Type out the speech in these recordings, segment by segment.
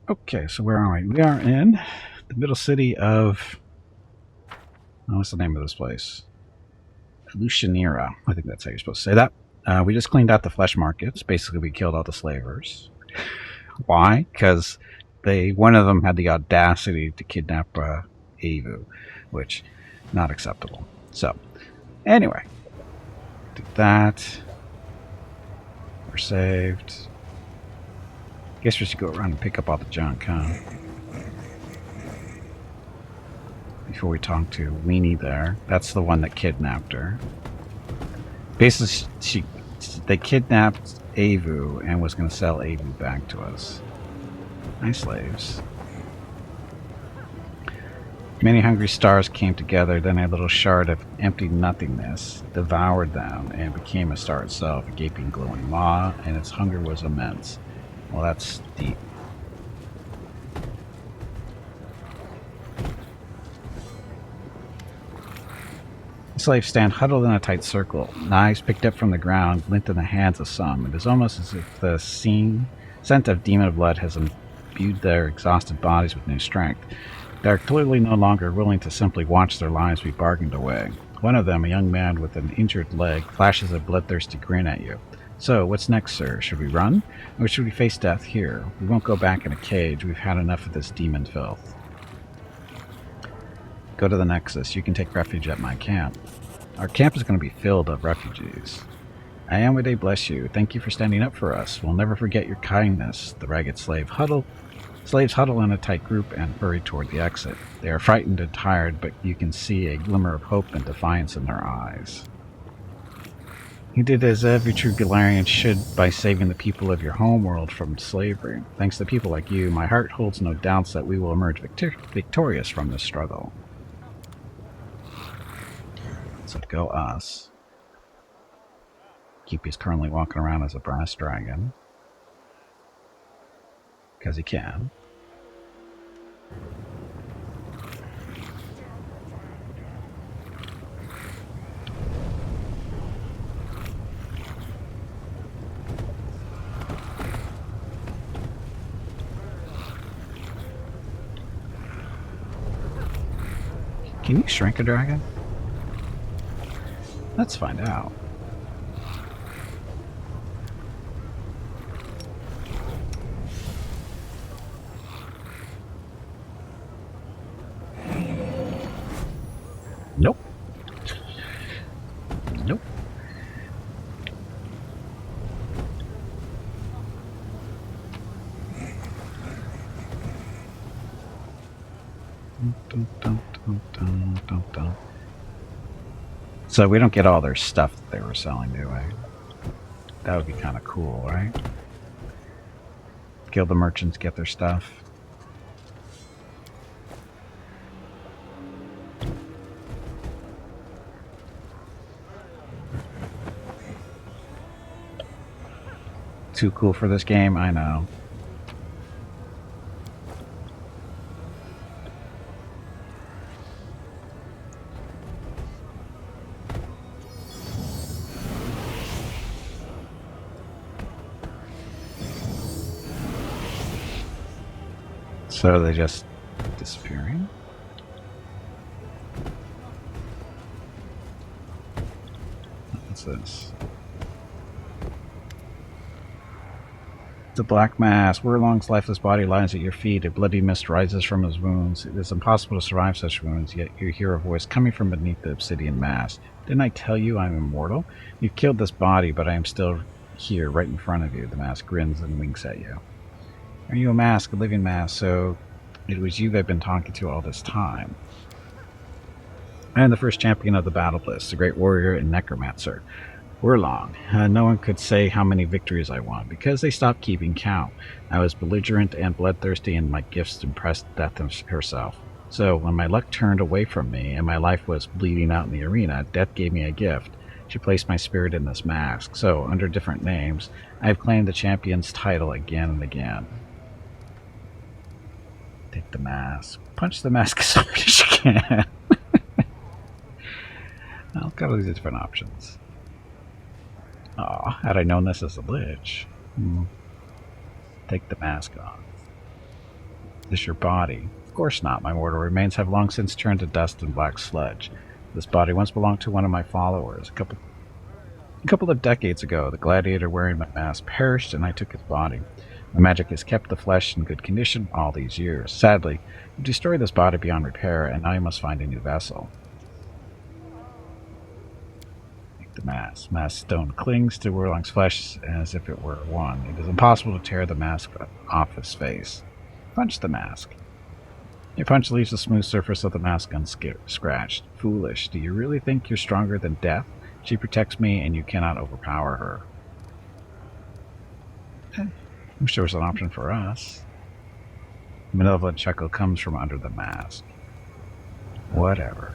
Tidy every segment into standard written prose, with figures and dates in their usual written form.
Okay, so where are we? We are in the middle city of... Oh, what's the name of this place? Alushinyrra. I think that's how you're supposed to say that. We just cleaned out the flesh markets. Basically, we killed all the slavers. Why? Because one of them had the audacity to kidnap Avu, which not acceptable. So, anyway, did that. We're saved. Guess we should go around and pick up all the junk, huh? Before we talk to Weenie there. That's the one that kidnapped her. Basically, they kidnapped Avu and was going to sell Avu back to us. Nice slaves. Many hungry stars came together, then a little shard of empty nothingness devoured them and became a star itself, a gaping, glowing maw, and its hunger was immense. Well, that's deep. The slaves stand huddled in a tight circle. Knives picked up from the ground glint in the hands of some. It is almost as if the scent of demon blood has imbued their exhausted bodies with new strength. They are clearly no longer willing to simply watch their lives be bargained away. One of them, a young man with an injured leg, flashes a bloodthirsty grin at you. So, what's next, sir? Should we run? Or should we face death here? We won't go back in a cage. We've had enough of this demon filth. Go to the Nexus. You can take refuge at my camp. Our camp is going to be filled of refugees. Ayamade bless you. Thank you for standing up for us. We'll never forget your kindness. The ragged slaves huddle in a tight group and hurry toward the exit. They are frightened and tired, but you can see a glimmer of hope and defiance in their eyes. You did as every true Galarian should by saving the people of your homeworld from slavery. Thanks to people like you, my heart holds no doubts that we will emerge victorious from this struggle. So go us. Keepy's currently walking around as a brass dragon. Because he can. Can you shrink a dragon? Let's find out. Nope. Nope. So we don't get all their stuff that they were selling, do we? That would be kind of cool, right? Kill the merchants, get their stuff. Too cool for this game, I know. So they just disappearing? What's this? The Black Mass. Wurlong's lifeless body lies at your feet. A bloody mist rises from his wounds. It is impossible to survive such wounds, yet you hear a voice coming from beneath the obsidian mass. Didn't I tell you I'm immortal? You've killed this body, but I am still here, right in front of you. The mask grins and winks at you. Are you a mask, a living mask? So it was you they've been talking to all this time. I am the first champion of the Battle Bliss, the great warrior and necromancer. Wurlong. No one could say how many victories I won, because they stopped keeping count. I was belligerent and bloodthirsty, and my gifts impressed Death herself. So when my luck turned away from me, and my life was bleeding out in the arena, Death gave me a gift. She placed my spirit in this mask, so, under different names, I have claimed the champion's title again and again. Take the mask. Punch the mask as hard as you can. I'll got all these different options. Oh, had I known this as a lich. Take the mask off. This your body? Of course not. My mortal remains have long since turned to dust and black sludge. This body once belonged to one of my followers. A couple of decades ago, the gladiator wearing my mask perished and I took his body. My magic has kept the flesh in good condition all these years. Sadly, you destroyed this body beyond repair, and now I must find a new vessel. The mask. Mask stone clings to Werlong's flesh as if it were one. It is impossible to tear the mask off his face. Punch the mask. Your punch leaves the smooth surface of the mask unscratched. Foolish. Do you really think you're stronger than death? She protects me, and you cannot overpower her. I wish there was an option for us. A malevolent chuckle comes from under the mask. Whatever.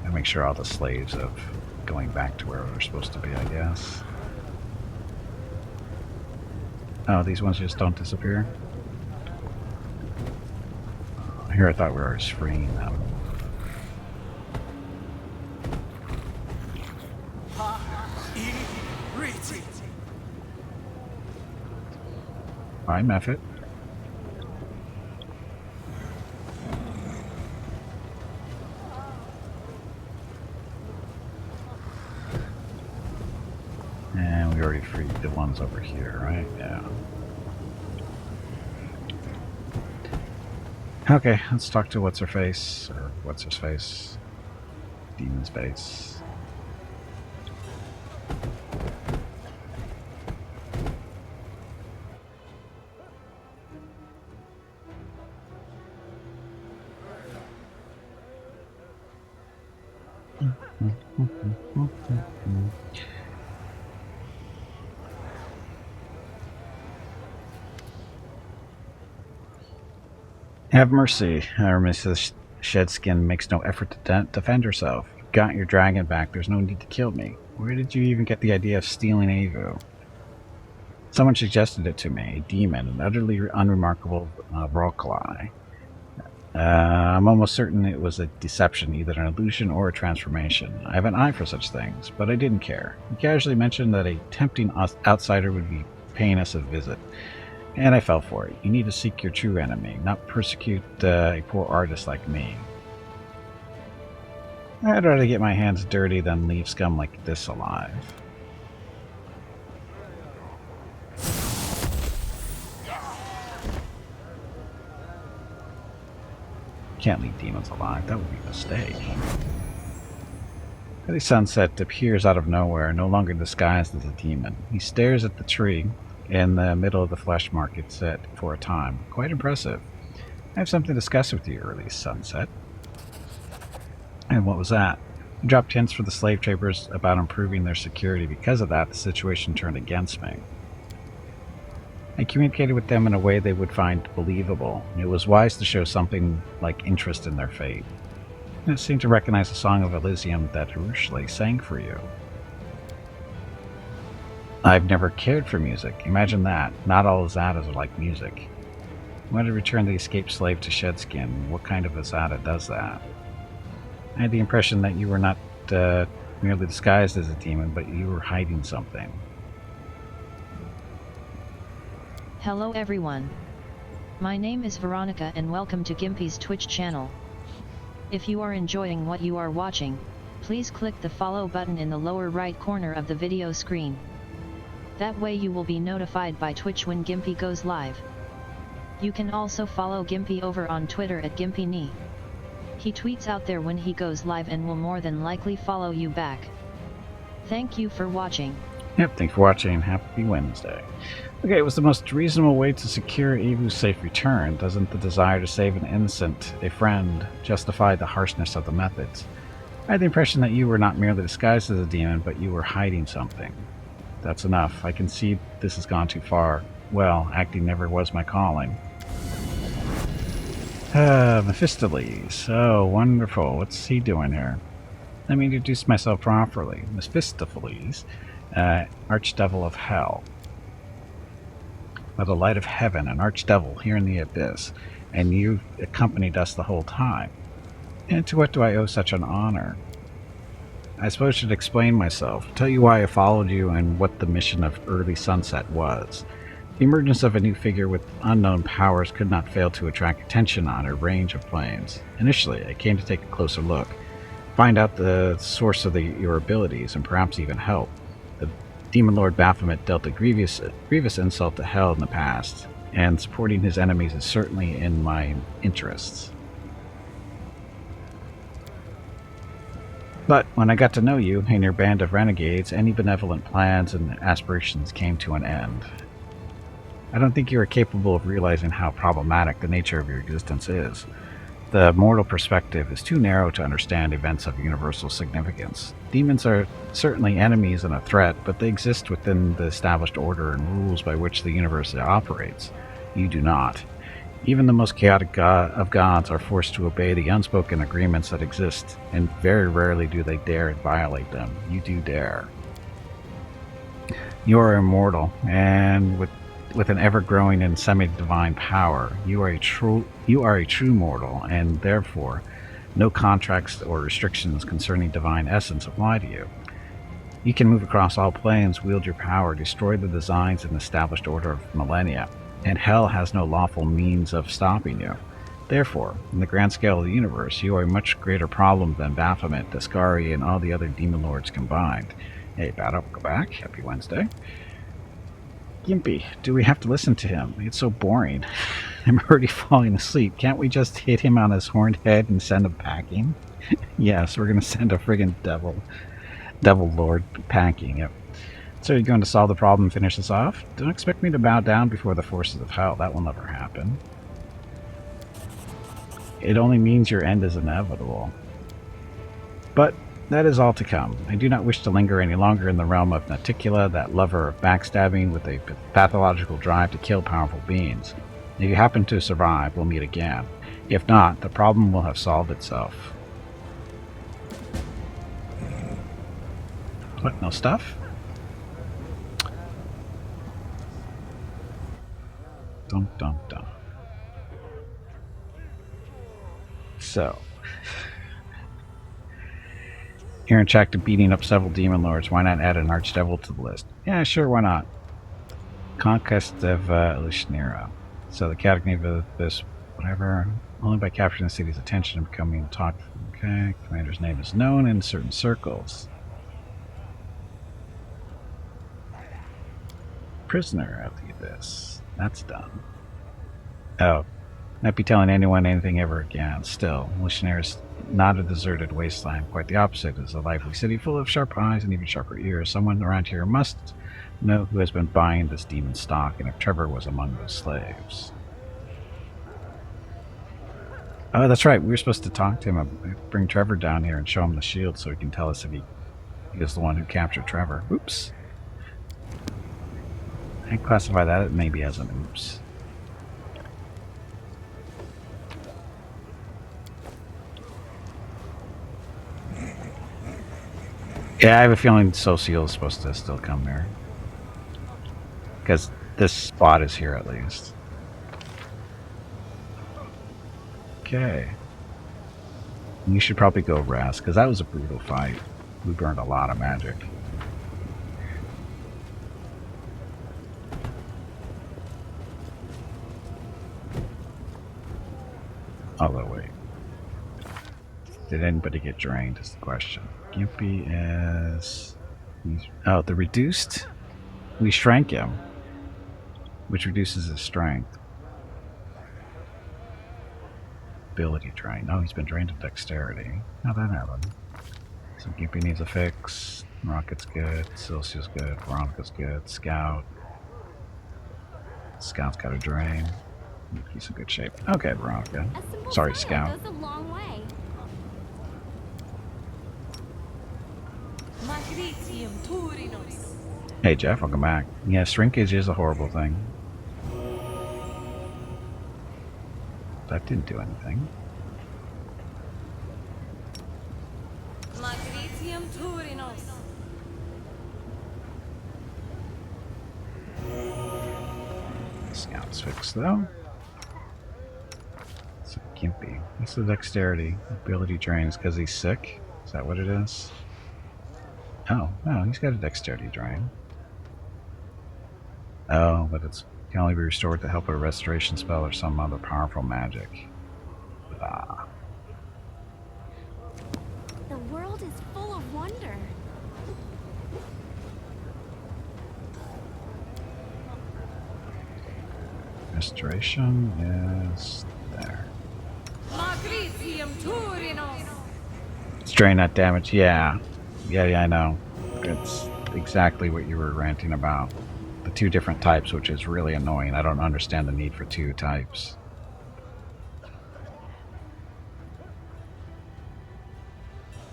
I make sure all the slaves of going back to where we're supposed to be, I guess. Oh, these ones just don't disappear? Here I thought we were freeing them. Hi, Mephit. And we already freed the ones over here, right? Yeah. Okay, let's talk to what's-her-face, or what's-his-face. Demon's face. Have mercy. Mrs. Shedskin makes no effort to defend herself. You got your dragon back. There's no need to kill me. Where did you even get the idea of stealing Avu? Someone suggested it to me. A demon, an utterly unremarkable Vrokli. I'm almost certain it was a deception, either an illusion or a transformation. I have an eye for such things, but I didn't care. You casually mentioned that a tempting outsider would be paying us a visit. And I fell for it. You need to seek your true enemy, not persecute a poor artist like me. I'd rather get my hands dirty than leave scum like this alive. Can't leave demons alive. That would be a mistake. The sunset appears out of nowhere, no longer disguised as a demon. He stares at the tree in the middle of the flesh market set for a time. Quite impressive. I have something to discuss with you, early sunset. And what was that? You dropped hints for the slave traders about improving their security. Because of that, the situation turned against me. I communicated with them in a way they would find believable. It was wise to show something like interest in their fate. I seemed to recognize the song of Elysium that Urushle sang for you. I've never cared for music. Imagine that. Not all Azadas are like music. I wanted to return the escaped slave to Shedskin. What kind of Azada does that? I had the impression that you were not merely disguised as a demon, but you were hiding something. Hello everyone. My name is Veronica and welcome to Gimpy's Twitch channel. If you are enjoying what you are watching, please click the follow button in the lower right corner of the video screen. That way you will be notified by Twitch when Gimpy goes live. You can also follow Gimpy over on Twitter at GimpyKnee. He tweets out there when he goes live and will more than likely follow you back. Thank you for watching. Yep, thanks for watching. Happy Wednesday. Okay, it was the most reasonable way to secure Evu's safe return. Doesn't the desire to save an innocent, a friend, justify the harshness of the methods? I had the impression that you were not merely disguised as a demon, but you were hiding something. That's enough. I can see this has gone too far. Well, acting never was my calling. Mephistopheles. Oh, wonderful. What's he doing here? Let me introduce myself properly. Mephistopheles, Archdevil of Hell. By the light of heaven, an archdevil here in the abyss, and you accompanied us the whole time. And to what do I owe such an honor? I suppose I should explain myself, tell you why I followed you and what the mission of Early Sunset was. The emergence of a new figure with unknown powers could not fail to attract attention on a range of planes. Initially, I came to take a closer look, find out the source of your abilities, and perhaps even help. The Demon Lord Baphomet dealt a grievous insult to Hell in the past, and supporting his enemies is certainly in my interests. But when I got to know you and your band of renegades, any benevolent plans and aspirations came to an end. I don't think you are capable of realizing how problematic the nature of your existence is. The mortal perspective is too narrow to understand events of universal significance. Demons are certainly enemies and a threat, but they exist within the established order and rules by which the universe operates. You do not. Even the most chaotic of gods are forced to obey the unspoken agreements that exist, and very rarely do they dare violate them. You do dare. You are immortal, and with an ever-growing and semi-divine power, you are a true mortal, and therefore, no contracts or restrictions concerning divine essence apply to you. You can move across all planes, wield your power, destroy the designs and established order of millennia, and Hell has no lawful means of stopping you. Therefore, in the grand scale of the universe, you are a much greater problem than Baphomet, Dascari, and all the other demon lords combined. Hey, Battle, go back. Happy Wednesday. Gimpy, do we have to listen to him? It's so boring. I'm already falling asleep. Can't we just hit him on his horned head and send him packing? Yes, we're gonna send a friggin' devil lord packing. Yep. So you're going to solve the problem and finish this off? Don't expect me to bow down before the forces of Hell. That will never happen. It only means your end is inevitable. But that is all to come. I do not wish to linger any longer in the realm of Naticula, that lover of backstabbing with a pathological drive to kill powerful beings. If you happen to survive, we'll meet again. If not, the problem will have solved itself. What, no stuff? Dum dum dum. So, Aaron checked to beating up several demon lords. Why not add an archdevil to the list? Yeah, sure, why not? Conquest of Alushinyrra. So the category of this, whatever, only by capturing the city's attention and becoming talk. Okay, commander's name is known in certain circles. Prisoner of the Abyss. That's done. Oh, not be telling anyone anything ever again. Still, Alushinyrra is not a deserted wasteland. Quite the opposite. It is a lively city full of sharp eyes and even sharper ears. Someone around here must know who has been buying this demon stock, and if Trevor was among those slaves. Oh, that's right. We were supposed to talk to him, bring Trevor down here and show him the shield so he can tell us if he is the one who captured Trevor. Oops. I classify that maybe as an oops. Yeah, I have a feeling Socio is supposed to still come there. Because this spot is here at least. Okay. You should probably go rest, because that was a brutal fight. We burned a lot of magic. Although, wait. Did anybody get drained is the question. Gimpy is... Oh, the reduced? We shrank him, which reduces his strength. Ability drain. Oh, he's been drained of dexterity. How'd that happen? So Gimpy needs a fix. Rocket's good. Celsius good. Veronica's good. Scout. Scout's got a drain. He's in good shape. Okay, Veronica. Sorry, Scout. Goes a long way. Hey Jeff, welcome back. Yeah, shrinkage is a horrible thing. That didn't do anything. Scout's fixed though. So Gimpy. What's the dexterity? Ability drains because he's sick? Is that what it is? Oh, no, he's got a dexterity drain. Oh, but it can only be restored with the help of a restoration spell or some other powerful magic. Ah. The world is full of wonder. Restoration is there. Let's drain that damage. Yeah, I know. It's exactly what you were ranting about. The two different types, which is really annoying. I don't understand the need for two types.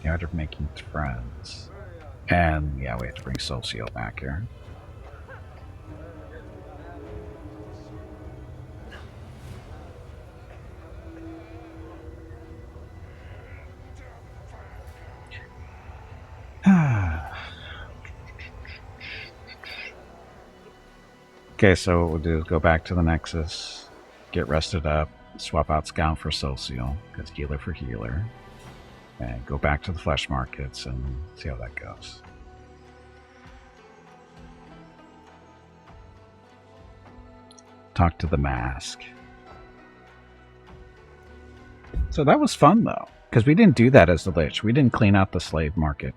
The art of making friends. And yeah, we have to bring Socio back here. Okay, so what we'll do is go back to the Nexus, get rested up, swap out Scout for Socio, because healer for healer, and go back to the flesh markets and see how that goes. Talk to the mask. So that was fun, though, because we didn't do that as the Lich. We didn't clean out the slave market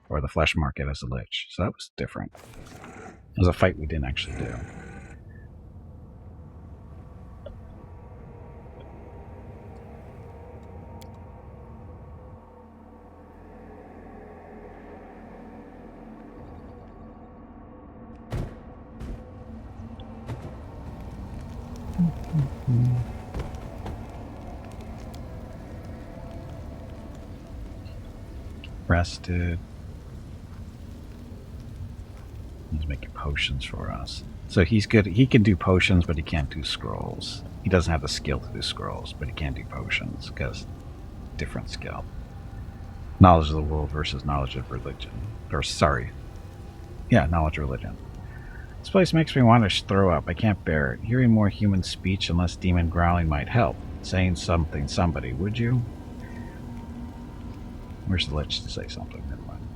or the flesh market as a Lich, so that was different. It was a fight we didn't actually do. Rested. He's making potions for us. So he's good. He can do potions, but he can't do scrolls. He doesn't have the skill to do scrolls, but he can do potions because different skill. Knowledge of the world versus knowledge of religion. Or sorry. Yeah, knowledge of religion. This place makes me want to throw up. I can't bear it. Hearing more human speech and less demon growling might help. Saying something, somebody, would you? Where's the Lich to say something? Never mind.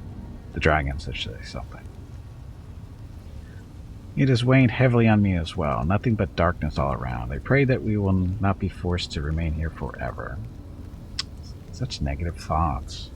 The dragon said to say something. It has weighed heavily on me as well. Nothing but darkness all around. I pray that we will not be forced to remain here forever. Such negative thoughts.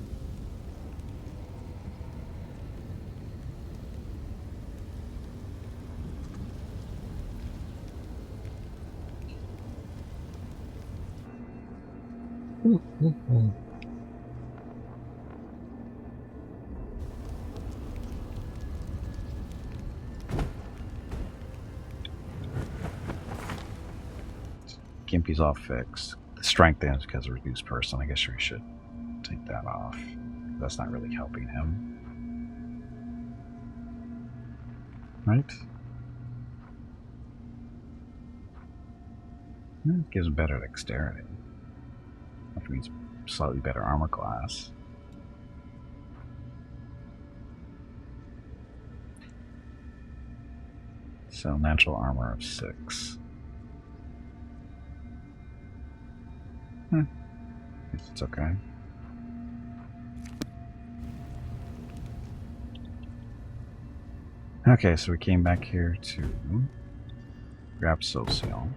Gimpy's all fixed. The strength is because of reduced person. I guess we should take that off. That's not really helping him. Right? It gives him better dexterity. Which means slightly better armor class. So natural armor of 6. Guess it's okay. Okay, so we came back here to grab Socio.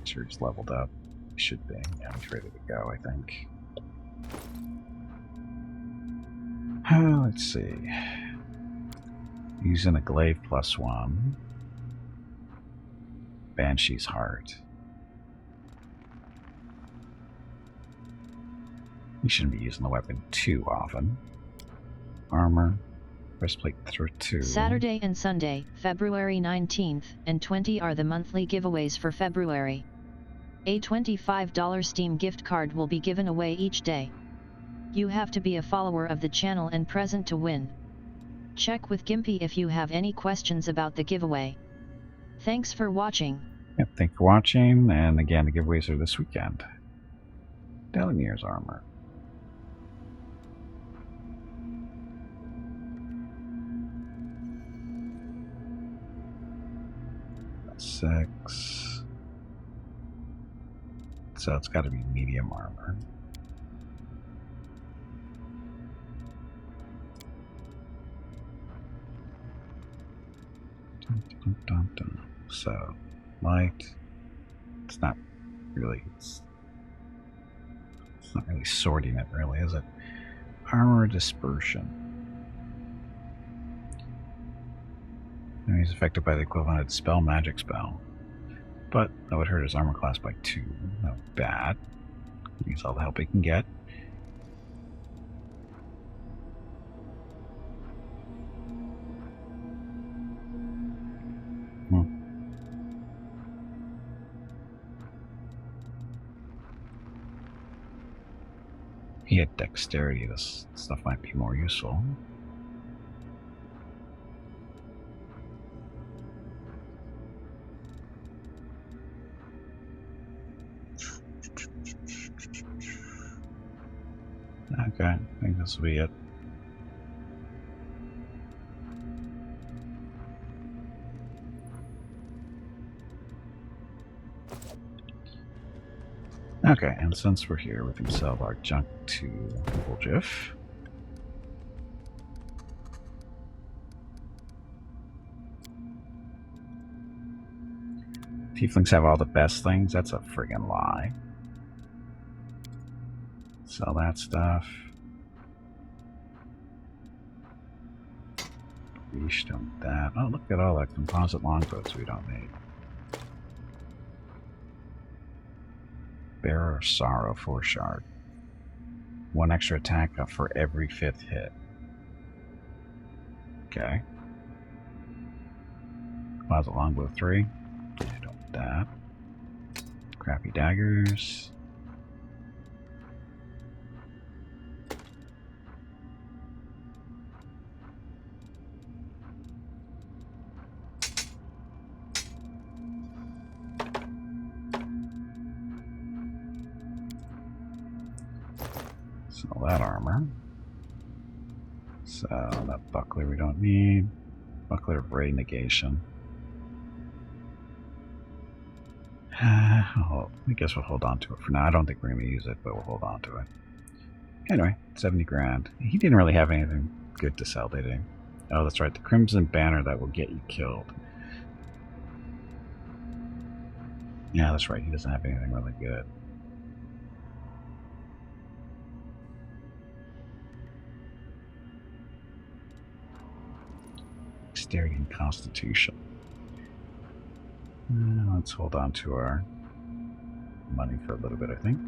Sure, he's leveled up. He should be. Yeah, he's ready to go, I think. Let's see. Using a glaive +1. Banshee's Heart. You shouldn't be using the weapon too often. Armor. Breastplate through 2. Saturday and Sunday, February 19th and 20 are the monthly giveaways for February. A $25 Steam gift card will be given away each day. You have to be a follower of the channel and present to win. Check with Gimpy if you have any questions about the giveaway. Thanks for watching. Yep, thanks for watching, and again, the giveaways are this weekend. Delamere's armor. That's 6. So it's got to be medium armor. Dun, dun, dun. So, light. It's not really. It's not really sorting it, really, is it? Armor dispersion. He's affected by the equivalent of spell magic spell. But that would hurt his armor class by 2. Not bad. Needs all the help he can get. He had dexterity. This stuff might be more useful. Okay, I think this will be it. Okay, and since we're here, we can sell our junk to Woljiff. Tieflings have all the best things? That's a friggin' lie. Sell that stuff. Reach don't that. Oh, look at all that composite longbows we don't need. Bearer of Sorrow, 4 shard. 1 extra attack for every 5th hit. Okay. Composite longbow 3. I don't need that. Crappy daggers. Sell that armor. So that buckler we don't need. Buckler of Ray Negation. Oh, I guess we'll hold on to it for now. I don't think we're going to use it, but we'll hold on to it. Anyway, 70 grand. He didn't really have anything good to sell, did he? Oh, that's right. The Crimson Banner that will get you killed. Yeah, that's right. He doesn't have anything really good. Dexterity and Constitution. Let's hold on to our money for a little bit, I think.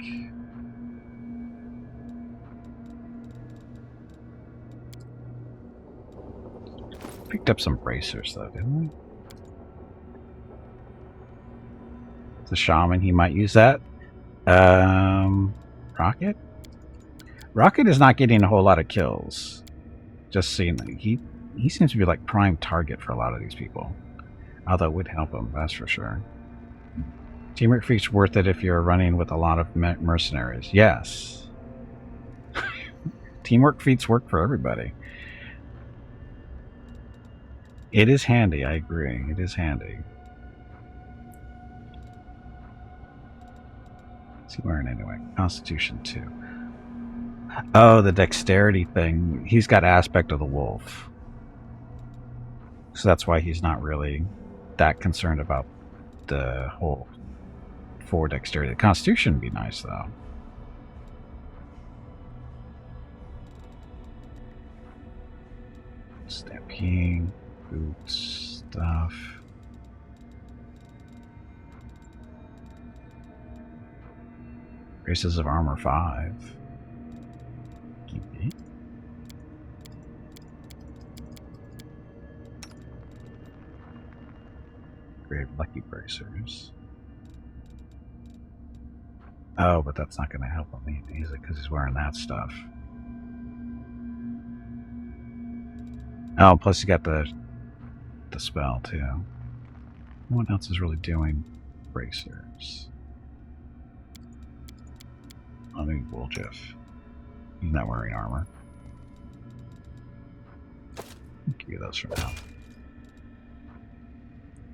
Picked up some bracers, though, didn't we? The shaman, he might use that. Rocket? Rocket is not getting a whole lot of kills. Just seeing that he seems to be like prime target for a lot of these people. Although it would help him, that's for sure. Teamwork feat's worth it if you're running with a lot of mercenaries. Yes. Teamwork feats work for everybody. It is handy, I agree. It is handy. What's he wearing anyway? Constitution 2. Oh, the dexterity thing. He's got aspect of the wolf. So that's why he's not really that concerned about the whole 4 dexterity. The Constitution would be nice, though. Stampede, boots, stuff. Graces of Armor 5. Keep it. Grave Lucky Bracers. Oh, but that's not going to help him, is it? Because he's wearing that stuff. Oh, plus you got the spell, too. No one else is really doing bracers. I think Woljiff. He's not wearing armor. I'll give you those for now.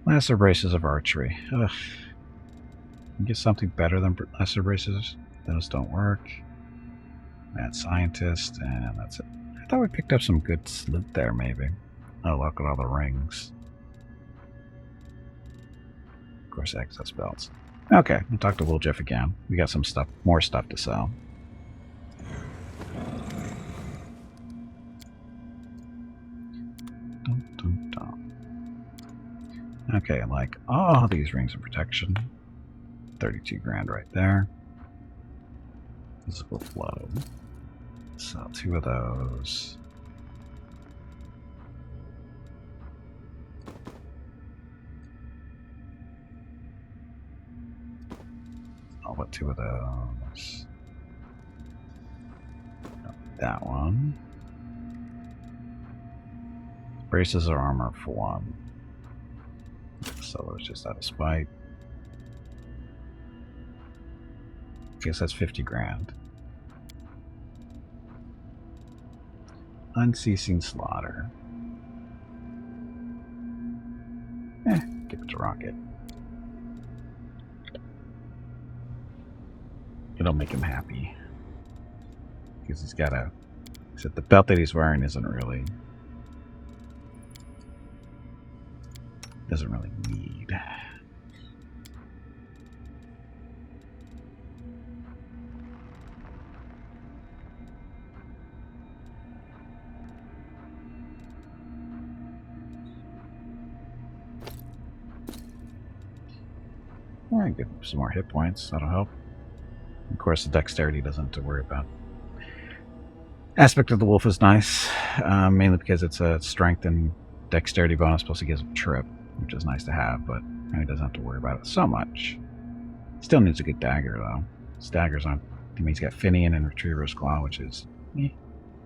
Lesser braces of archery. Ugh. Get something better than lesser braces. Those don't work. Mad scientist, and that's it. I thought we picked up some good loot there, maybe. Oh, look at all the rings. course, access belts. Okay, we'll talk to Little Jeff again. We got some stuff, more stuff to sell. Dun, dun, dun. Okay, like all these rings of protection. 32 grand right there. Physical flow. Sell 2 of those. I'll put 2 of those. That one. Braces or armor for 1. Seller's just out of spite. Guess that's 50 grand. Unceasing slaughter. Give it to Rocket. It'll make him happy. Because he's got a... Except the belt that he's wearing isn't really... Doesn't really need. Alright, give him some more hit points. That'll help. Of course, the dexterity doesn't have to worry about. Aspect of the wolf is nice, mainly because it's a strength and dexterity bonus, plus it gives him trip, which is nice to have, but he doesn't have to worry about it so much. Still needs a good dagger, though. His daggers aren't... I mean, he's got Finian and Retriever's Claw, which is...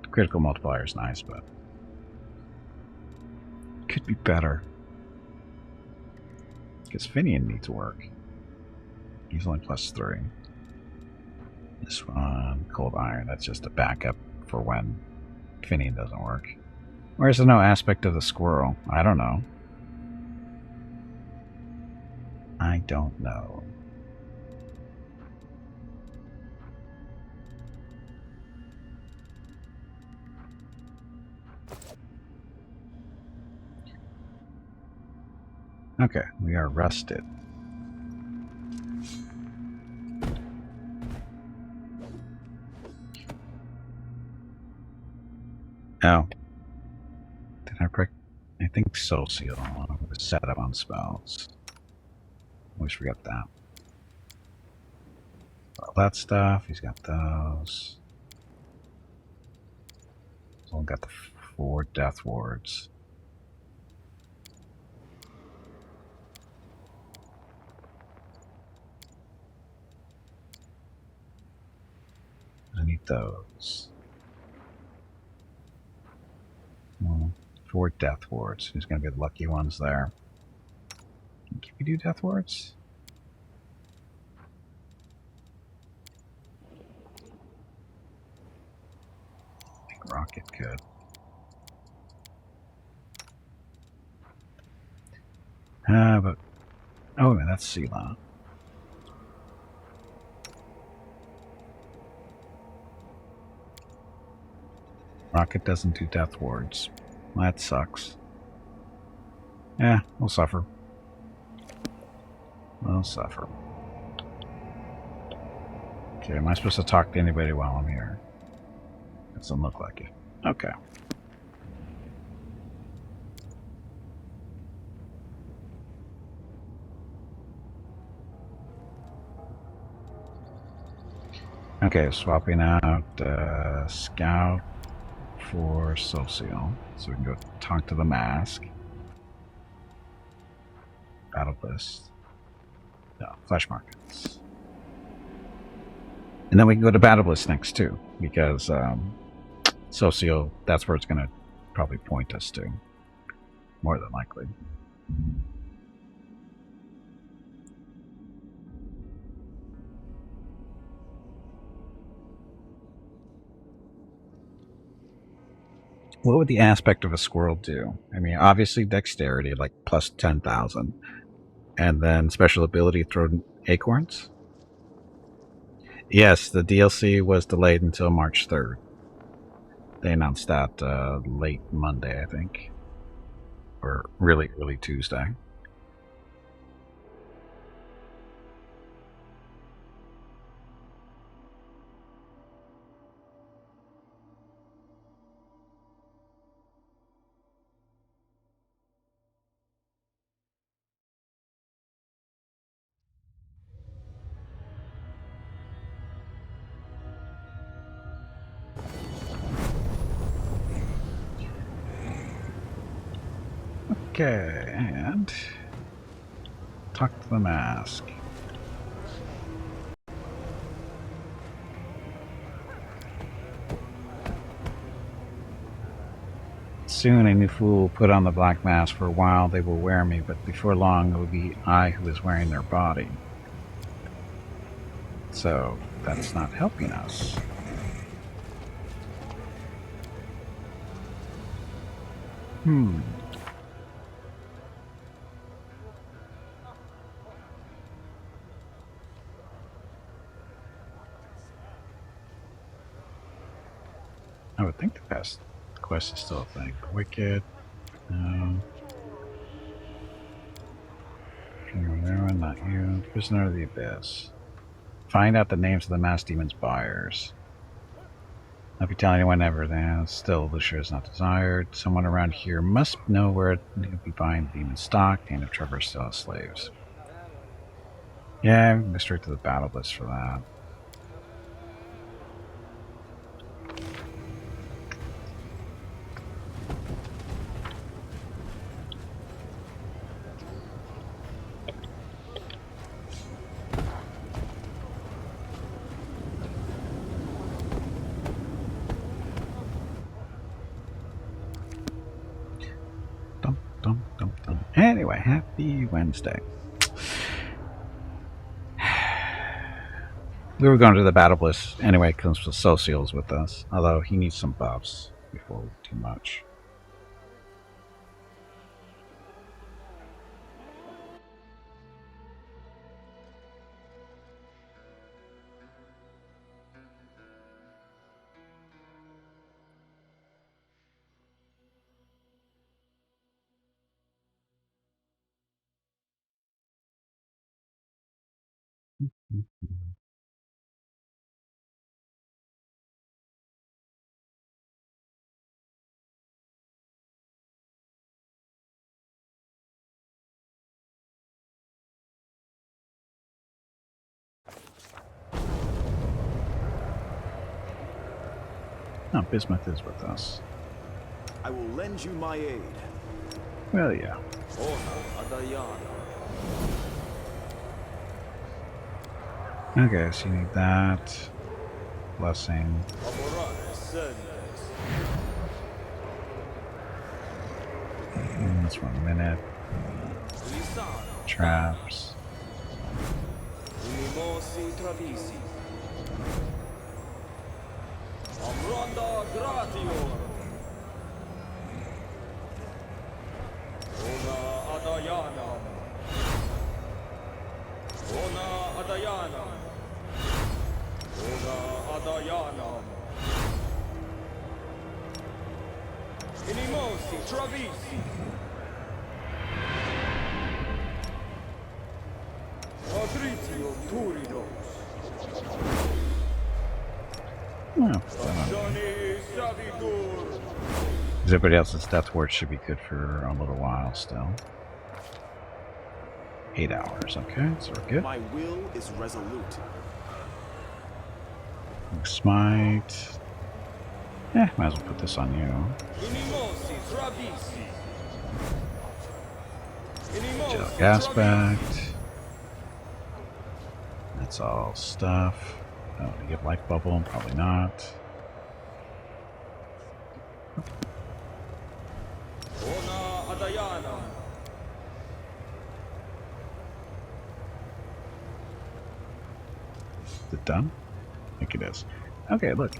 critical multiplier is nice, but... could be better. Because Finian needs work. He's only +3. This one, Cold Iron, that's just a backup for when Finian doesn't work. Where's the no aspect of the squirrel? I don't know. I don't know. Okay, we are rested. Oh. Did I break? I think Socio. I'm going to set up on spells. Always forget that. All that stuff, he's got those. He's only got the 4 death wards. I need those. 4 death wards. Who's going to be the lucky ones there? Can we do death wards? I think Rocket could. But... oh, man, that's Selah. Rocket doesn't do death wards. That sucks. Yeah, we'll suffer. We'll suffer. Okay, am I supposed to talk to anybody while I'm here? Doesn't look like it. Okay. Okay, swapping out Scout for Socio. So we can go talk to the mask. Battle list. No, flesh markets. And then we can go to battle list next too, because Socio, that's where it's going to probably point us to. More than likely. What would the aspect of a squirrel do? I mean, obviously dexterity, like plus 10,000. And then special ability, throw acorns? Yes, the DLC was delayed until March 3rd. They announced that late Monday, I think. Or really early Tuesday. Okay, and talk to the mask. Soon a new fool will put on the black mask. For a while they will wear me, but before long it will be I who is wearing their body. So that's not helping us. I would think the past quest is still a thing. Wicked. No. Everyone, not you. Prisoner of the Abyss. Find out the names of the masked demon's buyers. Not if you tell anyone ever, then still the share is not desired. Someone around here must know where to be buying the demon's stock, and if Trevor still has slaves. Yeah, we can go straight to the battle list for that. Anyway, happy Wednesday. We were going to the battle bliss anyway because Social's with us, although he needs some buffs before we do much. Oh, Bismuth is with us. I will lend you my aid. Well, yeah. Okay, so you need that. Blessing. That's 1 minute. Traps. Everybody else's death ward should be good for a little while still. 8 hours, okay, so we're good. My will is resolute. Smite. Might as well put this on you. Angelic Aspect. That's all stuff. Oh, you get Life Bubble? Probably not. Is it done? I think it is. Okay, look.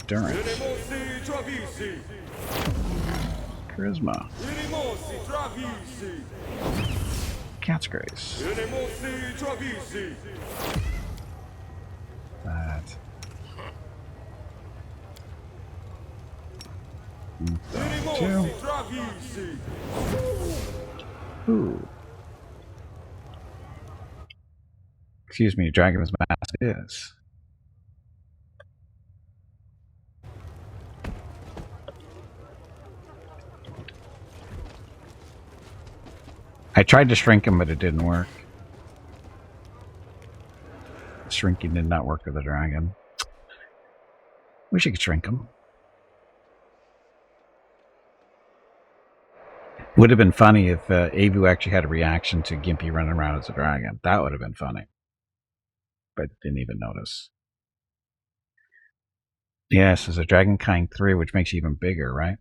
Endurance. Charisma. Cat's Grace. That. Two. Ooh. Excuse me, Dragon's Mask is. I tried to shrink him, but it didn't work. Shrinking did not work with the dragon. Wish you could shrink him. Would have been funny if Avu actually had a reaction to Gimpy running around as a dragon. That would have been funny. But didn't even notice. Yes, there's a Dragonkind 3, which makes you even bigger, right?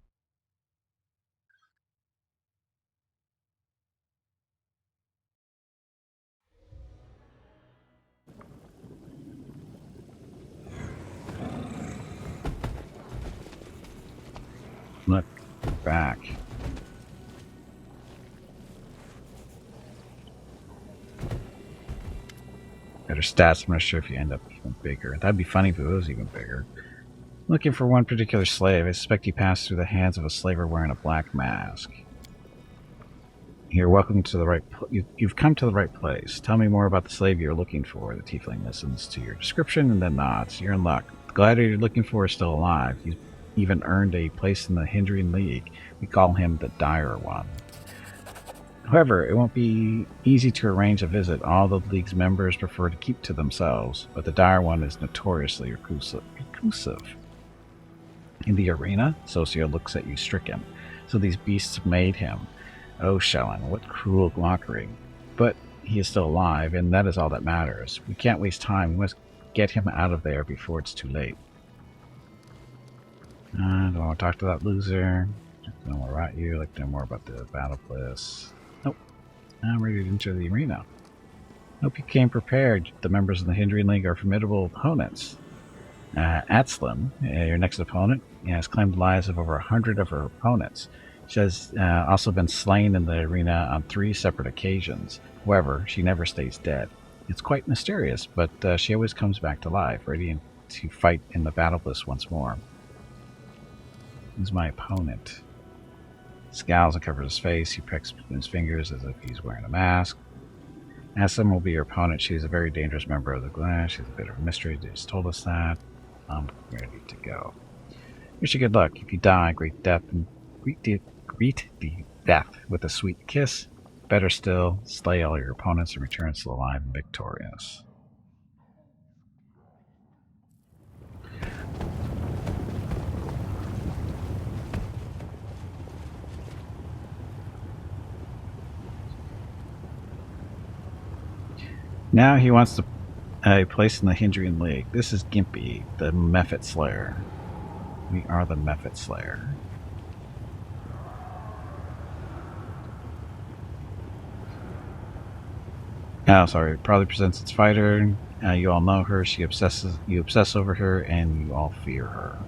Look back. Better stats. I'm not sure if you end up even bigger. That'd be funny if it was even bigger. Looking for one particular slave. I suspect he passed through the hands of a slaver wearing a black mask. Here, welcome to the right. You've come to the right place. Tell me more about the slave you're looking for. The tiefling listens to your description and then nods. You're in luck. The gladiator you're looking for is still alive. He's even earned a place in the Hindering League. We call him the Dire One. However, it won't be easy to arrange a visit. All the League's members prefer to keep to themselves, but the Dire One is notoriously reclusive. In the arena, Socio looks at you stricken. So these beasts made him. Oh, Shellen, what cruel mockery. But he is still alive, and that is all that matters. We can't waste time. We must get him out of there before it's too late. I don't want to talk to that loser. Know more about you. I'd like to know more about the battle bliss. Nope. I'm ready to enter the arena. Hope you came prepared. The members of the Hindering League are formidable opponents. Atslam, your next opponent, has claimed the lives of over 100 of her opponents. She has also been slain in the arena on 3 separate occasions. However, she never stays dead. It's quite mysterious, but she always comes back to life, ready to fight in the battle bliss once more. Who's my opponent? Scowls and covers his face. He pecks his fingers as if he's wearing a mask. Atslam will be your opponent. She's a very dangerous member of the Glass. She's a bit of a mystery. They just told us that. I'm ready to go. Wish you good luck. If you die, greet the death with a sweet kiss. Better still, slay all your opponents and return still alive and victorious. Now he wants a place in the Hindering League. This is Gimpy, the Mephit Slayer. We are the Mephit Slayer. Oh, sorry. It probably presents its fighter. You all know her. You obsess over her, and you all fear her.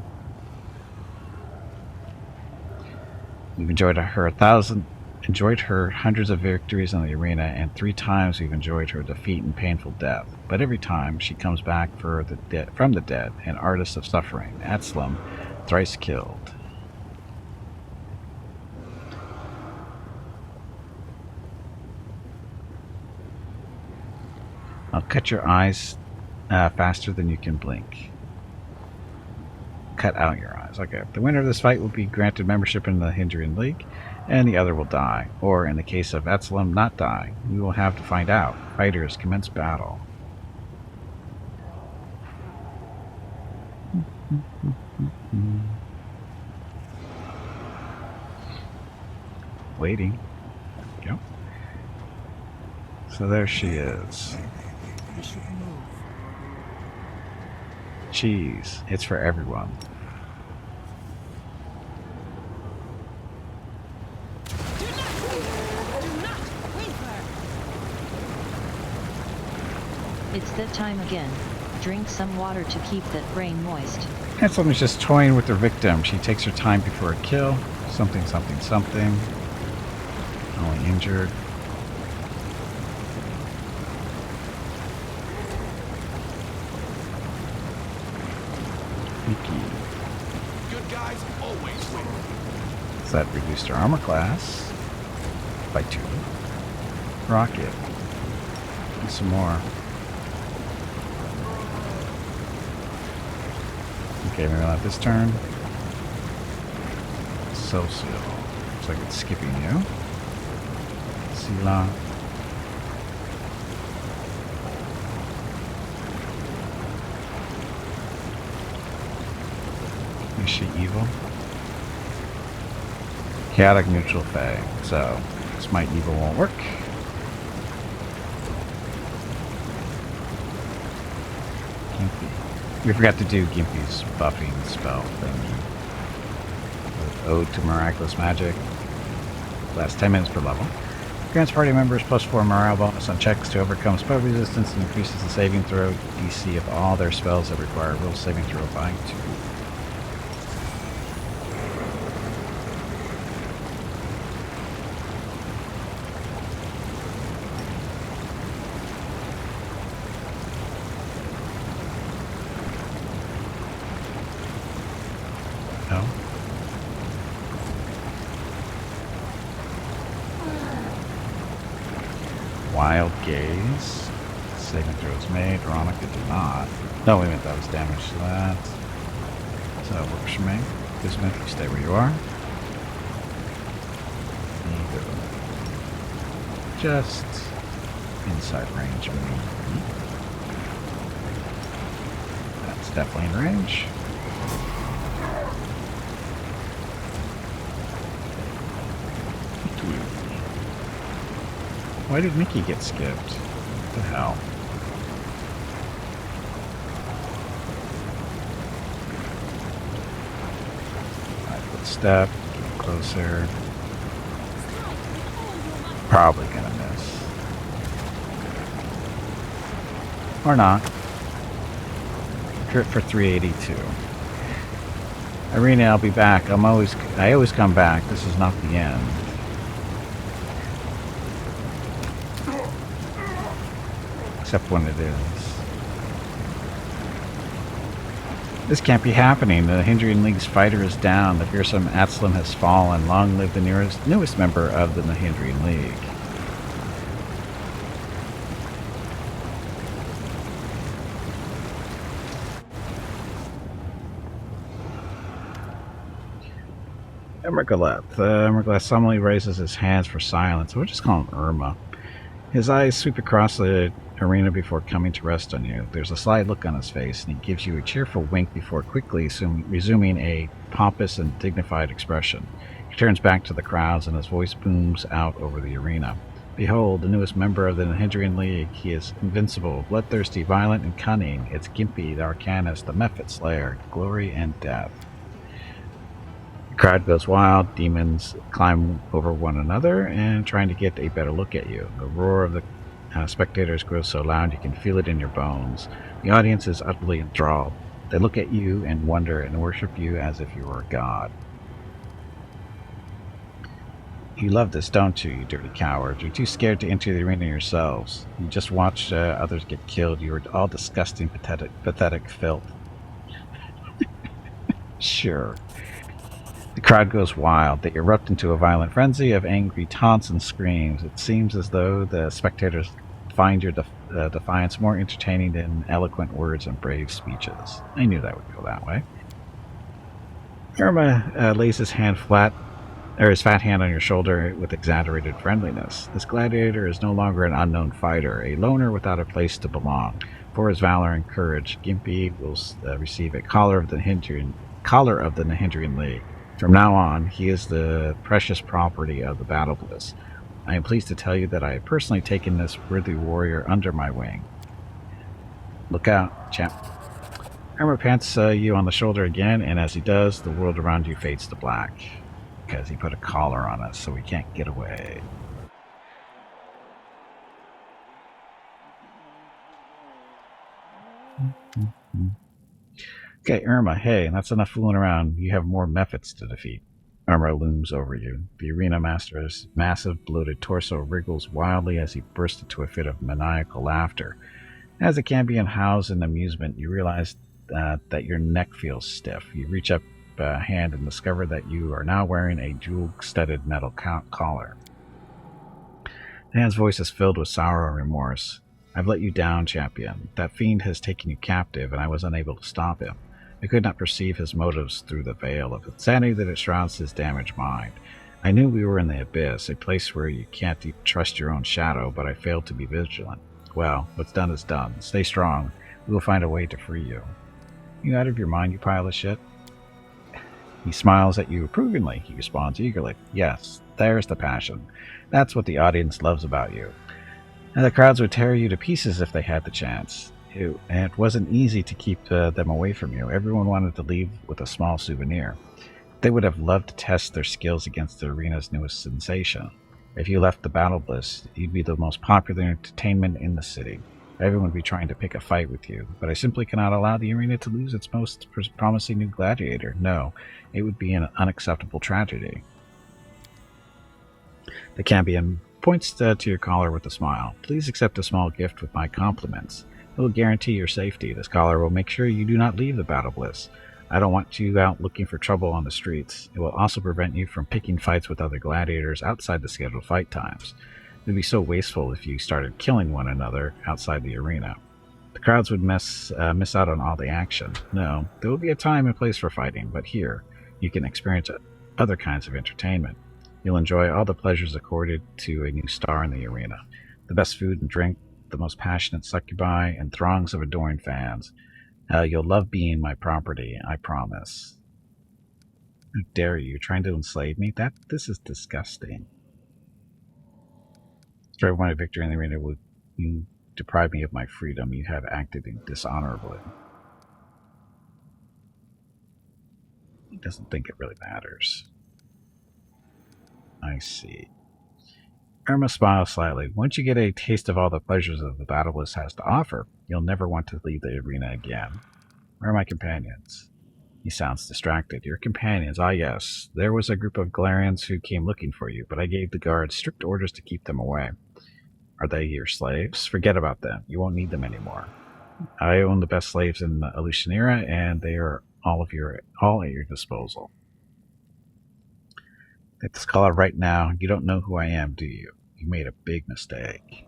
We've enjoyed her hundreds of victories in the arena, and 3 times we've enjoyed her defeat and painful death. But every time she comes back from the dead, an artist of suffering. Atslam, thrice killed. I'll cut your eyes faster than you can blink. Cut out your eyes. Okay. The winner of this fight will be granted membership in the Hindering League, and the other will die. Or, in the case of Atslam, not die. We will have to find out. Fighters, commence battle. Waiting. Go. So there she is. Cheese. It's for everyone. It's that time again. Drink some water to keep that brain moist. Atslam is just toying with her victim. She takes her time before a kill. Something, something, something. Only injured. Good guys always win. So that reduced her armor class by 2. Rocket. And some more. Okay, maybe not this turn. Socio. Looks like it's skipping you. Sila. Is she evil? Chaotic neutral fey. So, Smite Evil won't work. Gimpy. We forgot to do Gimpy's buffing spell thing. Ode to Miraculous Magic. Lasts 10 minutes per level. Grants party members +4 morale bonus on checks to overcome spell resistance and increases the saving throw DC of all their spells that require a real saving throw by 2. No. Wild Gaze. Saving throws made. Veronica did not. No, wait a minute, that was damage to that. So that works for me. Bismuth, you stay where you are. Just inside range of me. That's definitely in range. Why did Mickey get skipped? What the hell? 5-foot step, get closer. Probably gonna miss. Or not. Crit for 382. Irina, I'll be back. I always come back. This is not the end. Except when it is. This can't be happening. The Nahindrian League's fighter is down. The fearsome Atslin has fallen. Long live the newest member of the Nahindrian League. Emergaleth suddenly raises his hands for silence. We'll just call him Irma. His eyes sweep across the arena before coming to rest on you. There's a sly look on his face, and he gives you a cheerful wink before quickly resuming a pompous and dignified expression. He turns back to the crowds, and his voice booms out over the arena. Behold, the newest member of the Nahindrian League. He is invincible, bloodthirsty, violent, and cunning. It's Gimpy, the Arcanist, the Mephit Slayer, glory and death. The crowd goes wild, demons climb over one another and trying to get a better look at you. The roar of the spectators grows so loud you can feel it in your bones. The audience is utterly enthralled. They look at you and wonder and worship you as if you were a god. You love this, don't you, you dirty cowards? You're too scared to enter the arena yourselves. You just watch others get killed. You are all disgusting, pathetic filth. Sure. The crowd goes wild. They erupt into a violent frenzy of angry taunts and screams. It seems as though the spectators find your defiance more entertaining than eloquent words and brave speeches. I knew that would go that way. Irma lays his fat hand on your shoulder with exaggerated friendliness. This gladiator is no longer an unknown fighter, a loner without a place to belong. For his valor and courage, Gimpy will receive a collar of the Nahindrian League. From now on, he is the precious property of the Battle Bliss. I am pleased to tell you that I have personally taken this worthy warrior under my wing. Look out, champ. Irma pats you on the shoulder again, and as he does, the world around you fades to black. Because he put a collar on us, so we can't get away. Okay, Irma, hey, that's enough fooling around. You have more Mephits to defeat. Irma looms over you. The arena master's massive, bloated torso wriggles wildly as he bursts into a fit of maniacal laughter. As a Cambion howls in amusement, you realize that your neck feels stiff. You reach up a hand and discover that you are now wearing a jewel-studded metal collar. The hand's voice is filled with sorrow and remorse. I've let you down, champion. That fiend has taken you captive, and I was unable to stop him. I could not perceive his motives through the veil of insanity that shrouds his damaged mind. I knew we were in the abyss, a place where you can't even trust your own shadow, but I failed to be vigilant. Well, what's done is done. Stay strong. We will find a way to free you. You out of your mind, you pile of shit? He smiles at you approvingly. He responds eagerly. Yes, there's the passion. That's what the audience loves about you. And the crowds would tear you to pieces if they had the chance. It wasn't easy to keep them away from you. Everyone wanted to leave with a small souvenir. They would have loved to test their skills against the arena's newest sensation. If you left the battle bliss, you'd be the most popular entertainment in the city. Everyone would be trying to pick a fight with you, but I simply cannot allow the arena to lose its most promising new gladiator. No, it would be an unacceptable tragedy. The champion points to your collar with a smile. Please accept a small gift with my compliments. It will guarantee your safety. This collar will make sure you do not leave the battle bliss. I don't want you out looking for trouble on the streets. It will also prevent you from picking fights with other gladiators outside the scheduled fight times. It would be so wasteful if you started killing one another outside the arena. The crowds would miss out on all the action. No, there will be a time and place for fighting, but here, you can experience other kinds of entertainment. You'll enjoy all the pleasures accorded to a new star in the arena. The best food and drink, the most passionate succubi, and throngs of adoring fans. You'll love being my property, I promise. How dare you? You're trying to enslave me? This is disgusting. For everyone at victory in the arena, you deprive me of my freedom. You have acted dishonorably. He doesn't think it really matters. I see. Irma smiles slightly. Once you get a taste of all the pleasures that the battle bliss has to offer, you'll never want to leave the arena again. Where are my companions? He sounds distracted. Your companions? Ah, yes. There was a group of Galarians who came looking for you, but I gave the guards strict orders to keep them away. Are they your slaves? Forget about them. You won't need them anymore. I own the best slaves in Alushinyrra, and they are all at your disposal. Take this collar right now. You don't know who I am, do you? You made a big mistake.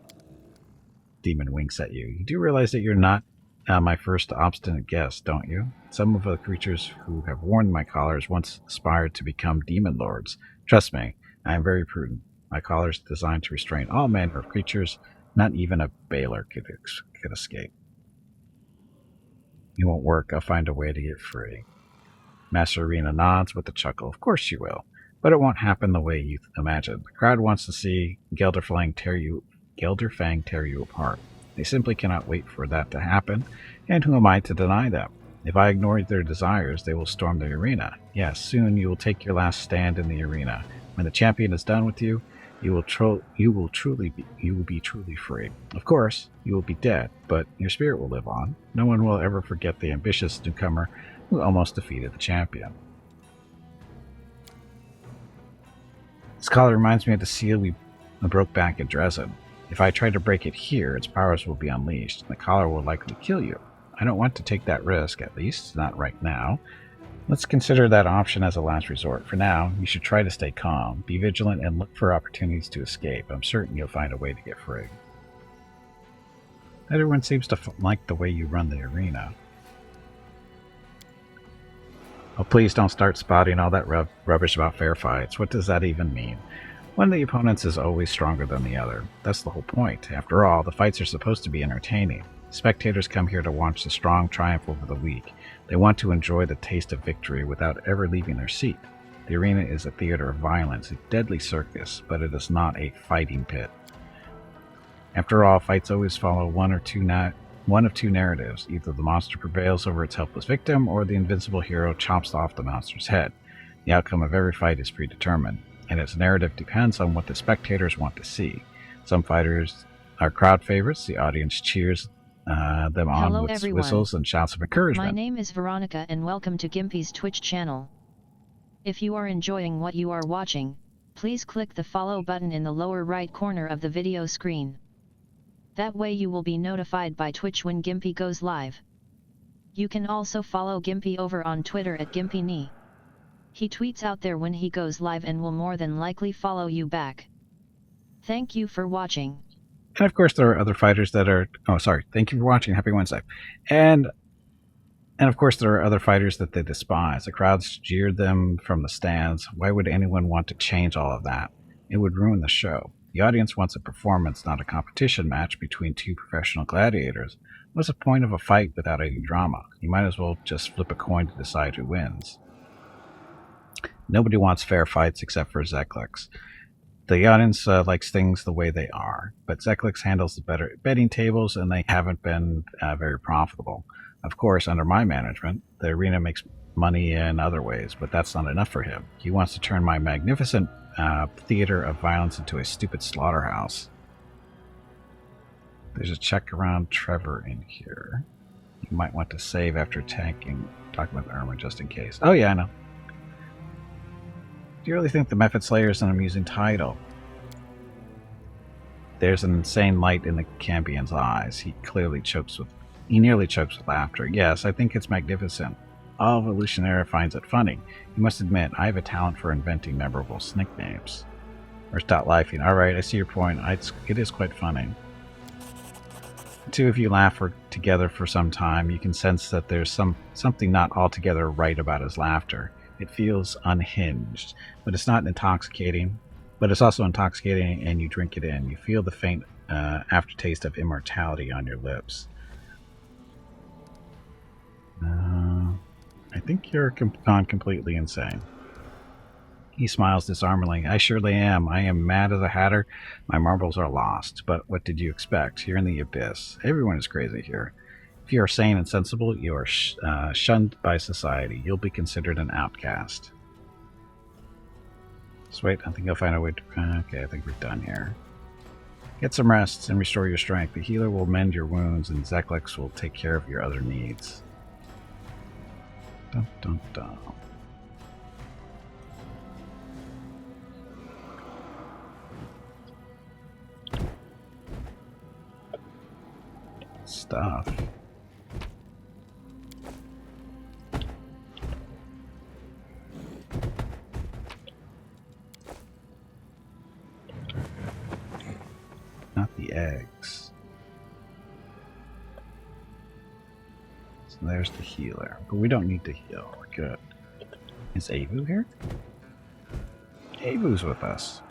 Demon winks at you. You do realize that you're not my first obstinate guest, don't you? Some of the creatures who have worn my collars once aspired to become demon lords. Trust me, I am very prudent. My collar is designed to restrain all manner of creatures. Not even a bailer could escape. You won't work. I'll find a way to get free. Master Arena nods with a chuckle. Of course you will. But it won't happen the way you imagine. The crowd wants to see Gelderfang tear you apart. They simply cannot wait for that to happen, and who am I to deny them? If I ignore their desires, they will storm the arena. Yes, soon you will take your last stand in the arena. When the champion is done with you, you will be truly free. Of course, you will be dead, but your spirit will live on. No one will ever forget the ambitious newcomer who almost defeated the champion. This collar reminds me of the seal we broke back in Dresden. If I try to break it here, its powers will be unleashed, and the collar will likely kill you. I don't want to take that risk, at least not right now. Let's consider that option as a last resort. For now, you should try to stay calm, be vigilant, and look for opportunities to escape. I'm certain you'll find a way to get free. Everyone seems to like the way you run the arena. Oh, please don't start spouting all that rubbish about fair fights. What does that even mean? One of the opponents is always stronger than the other. That's the whole point. After all, the fights are supposed to be entertaining. Spectators come here to watch the strong triumph over the weak. They want to enjoy the taste of victory without ever leaving their seat. The arena is a theater of violence, a deadly circus, but it is not a fighting pit. After all, fights always follow one of two narratives. Either the monster prevails over its helpless victim, or the invincible hero chops off the monster's head. The outcome of every fight is predetermined, and its narrative depends on what the spectators want to see. Some fighters are crowd favorites. The audience cheers them on Hello with everyone. Whistles and shouts of encouragement. My name is Veronica and welcome to Gimpy's Twitch channel. If you are enjoying what you are watching, please click the follow button in the lower right corner of the video screen. That way you will be notified by Twitch when Gimpy goes live. You can also follow Gimpy over on Twitter at GimpyKnee. He tweets out there when he goes live and will more than likely follow you back. Thank you for watching. And of course there are other fighters that are... Oh, sorry. Thank you for watching. Happy Wednesday. And of course there are other fighters that they despise. The crowds jeered them from the stands. Why would anyone want to change all of that? It would ruin the show. The audience wants a performance, not a competition match between two professional gladiators. What's the point of a fight without any drama? You might as well just flip a coin to decide who wins. Nobody wants fair fights except for Zeklix. The audience likes things the way they are, but Zeklix handles the better betting tables, and they haven't been very profitable. Of course, under my management, the arena makes money in other ways, but that's not enough for him. He wants to turn my magnificent theater of violence into a stupid slaughterhouse. There's a check around Trevor in here. You might want to save after talking with Irma just in case. Oh yeah, I know. Do you really think the Method Slayer is an amusing title? There's an insane light in the Cambion's eyes. He nearly chokes with laughter. Yes, I think it's magnificent. All of Alushinyrra finds it funny. You must admit, I have a talent for inventing memorable nicknames. Or stop laughing. Alright, I see your point. It is quite funny. The two of you laugh together for some time. You can sense that there's something not altogether right about his laughter. It feels unhinged, but it's not intoxicating. But it's also intoxicating, and you drink it in. You feel the faint aftertaste of immortality on your lips. I think you're gone completely insane. He smiles disarmingly. I surely am. I am mad as a hatter. My marbles are lost. But what did you expect? You're in the abyss. Everyone is crazy here. If you are sane and sensible, you are shunned by society. You'll be considered an outcast. Just wait, I think I'll find a way to... okay, I think we're done here. Get some rest and restore your strength. The healer will mend your wounds, and Zeklix will take care of your other needs. Dun, dun, dun. Stuff. Not the eggs. So there's the healer. But we don't need to heal. We're good. Is Avu here? Avu's with us.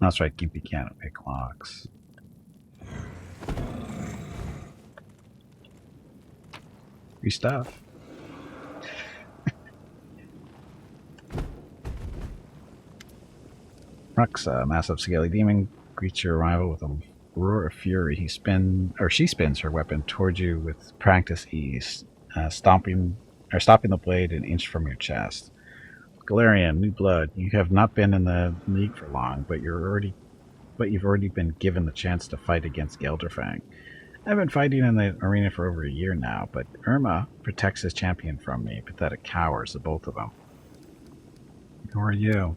That's right, Gimpy can't pick locks. Free stuff. Ruxa, massive scaly demon, greets your arrival with a roar of fury. She spins her weapon towards you with practice ease, stopping the blade an inch from your chest. Galarian, new blood. You have not been in the league for long, but you've already been given the chance to fight against Gelderfang. I've been fighting in the arena for over a year now, but Irma protects his champion from me. Pathetic cowards, the both of them. Who are you?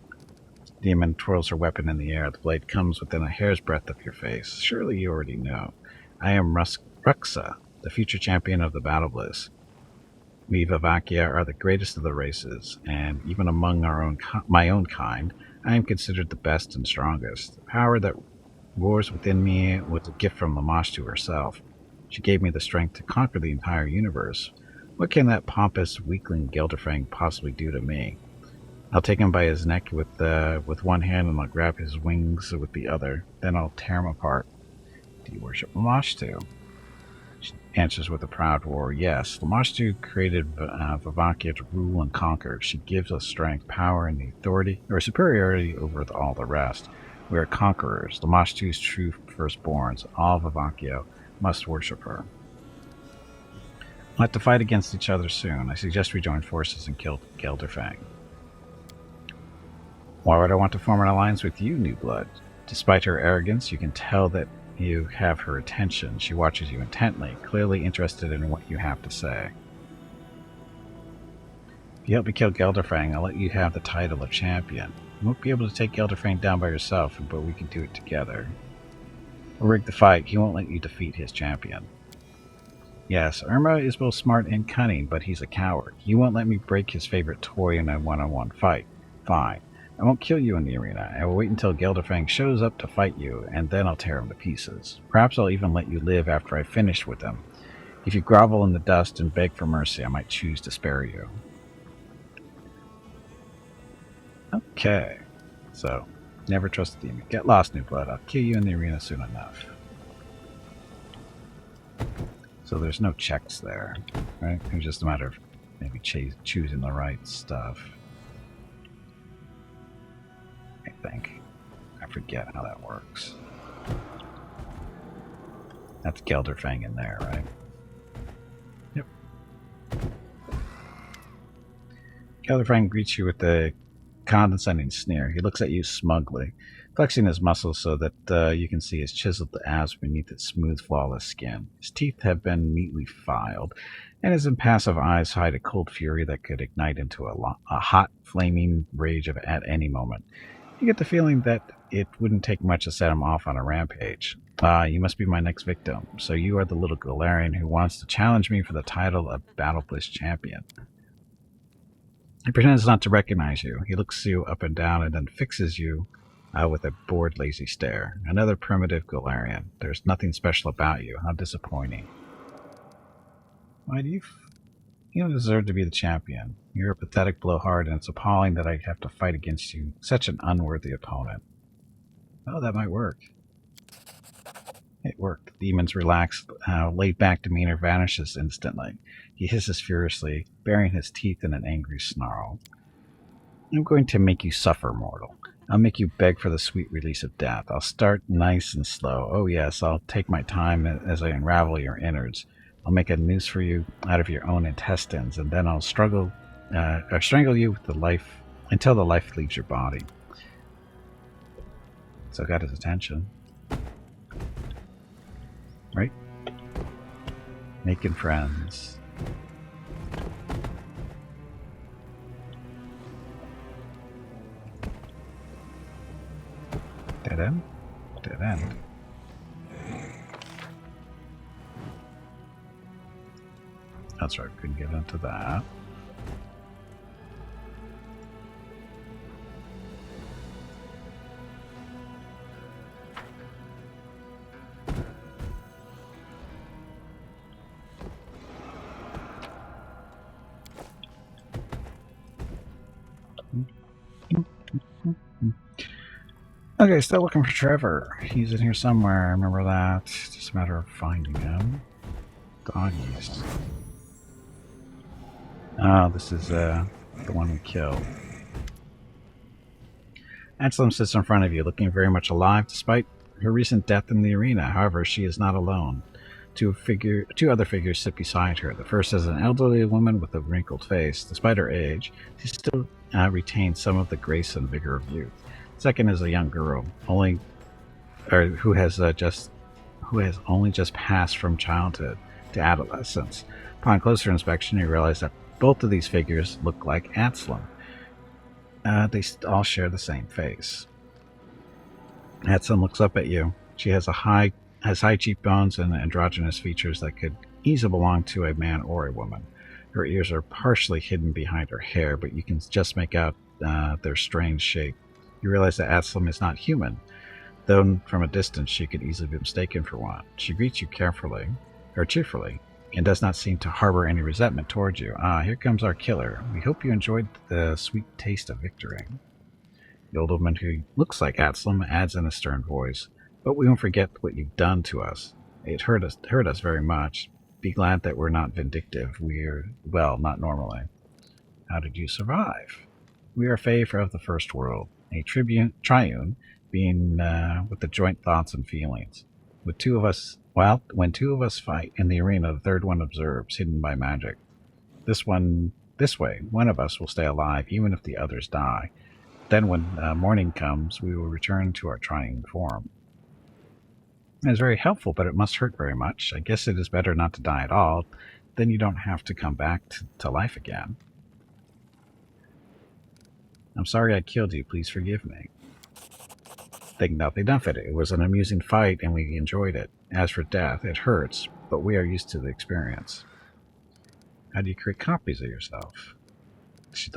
The demon twirls her weapon in the air. The blade comes within a hair's breadth of your face. Surely you already know. I am Ruxa, the future champion of the Battle Bliss. We Vavakia are the greatest of the races, and even among my own kind, I am considered the best and strongest. The power that roars within me was a gift from Lamashtu herself. She gave me the strength to conquer the entire universe. What can that pompous weakling Gelderfang possibly do to me? I'll take him by his neck with one hand, and I'll grab his wings with the other. Then I'll tear him apart. Do you worship Lamashtu? She answers with a proud roar. Yes, Lamashtu created Vavakia to rule and conquer. She gives us strength, power, and the authority, or superiority over all the rest. We are conquerors, Lamashtu's true firstborns. All Vavakia must worship her. We'll have to fight against each other soon. I suggest we join forces and kill Gelderfang. Why would I want to form an alliance with you, New Blood? Despite her arrogance, you can tell that you have her attention. She watches you intently, clearly interested in what you have to say. If you help me kill Gelderfang, I'll let you have the title of champion. You won't be able to take Gelderfang down by yourself, but we can do it together. We'll rig the fight. He won't let you defeat his champion. Yes, Irma is both smart and cunning, but he's a coward. You won't let me break his favorite toy in a one-on-one fight. Fine. I won't kill you in the arena. I will wait until Gelderfang shows up to fight you, and then I'll tear him to pieces. Perhaps I'll even let you live after I've finished with him. If you grovel in the dust and beg for mercy, I might choose to spare you. Okay. So, never trust a demon. Get lost, New Blood. I'll kill you in the arena soon enough. So there's no checks there, right? It's just a matter of maybe choosing the right stuff. I think. I forget how that works. That's Gelderfang in there, right? Yep. Gelderfang greets you with a condescending sneer. He looks at you smugly, flexing his muscles so that you can see his chiseled abs beneath its smooth, flawless skin. His teeth have been neatly filed, and his impassive eyes hide a cold fury that could ignite into a hot, flaming rage at any moment. You get the feeling that it wouldn't take much to set him off on a rampage. You must be my next victim. So you are the little Galarian who wants to challenge me for the title of Battle Bliss Champion. He pretends not to recognize you. He looks you up and down and then fixes you with a bored, lazy stare. Another primitive Galarian. There's nothing special about you. How disappointing. Why do you... You don't deserve to be the champion. You're a pathetic blowhard, and it's appalling that I have to fight against you. Such an unworthy opponent. Oh, that might work. It worked. The demon's relaxed, laid-back demeanor vanishes instantly. He hisses furiously, baring his teeth in an angry snarl. I'm going to make you suffer, mortal. I'll make you beg for the sweet release of death. I'll start nice and slow. Oh yes, I'll take my time as I unravel your innards. I'll make a noose for you out of your own intestines, and then I'll strangle you with the life until the life leaves your body. So I got his attention. Right? Making friends. Dead end? Dead end. That's right, couldn't get into that. Okay, still looking for Trevor. He's in here somewhere. I remember that. It's just a matter of finding him. Doggies. Oh, this is the one we killed. Anselm sits in front of you, looking very much alive despite her recent death in the arena. However, she is not alone. Two other figures sit beside her. The first is an elderly woman with a wrinkled face. Despite her age, she still retains some of the grace and vigor of youth. Second is a young girl, who has only just passed from childhood to adolescence. Upon closer inspection, you realize that both of these figures look like Atslum. They all share the same face. Atslum looks up at you. She has high cheekbones and androgynous features that could easily belong to a man or a woman. Her ears are partially hidden behind her hair, but you can just make out their strange shape. You realize that Atslum is not human, though from a distance she could easily be mistaken for one. She greets you cheerfully, and does not seem to harbor any resentment towards you. Here comes our killer. We hope you enjoyed the sweet taste of victory. The old woman, who looks like Atslum, adds in a stern voice, but we won't forget what you've done to us. It hurt us very much. Be glad that we're not vindictive. Well, not normally. How did you survive? We are Fae of the First World, a triune being with the joint thoughts and feelings. When two of us fight in the arena, the third one observes, hidden by magic. This way, one of us will stay alive, even if the others die. Then when morning comes, we will return to our triune form. It is very helpful, but it must hurt very much. I guess it is better not to die at all. Then you don't have to come back to life again. I'm sorry I killed you. Please forgive me. Think nothing of it. It was an amusing fight, and we enjoyed it. As for death, it hurts, but we are used to the experience. How do you create copies of yourself? She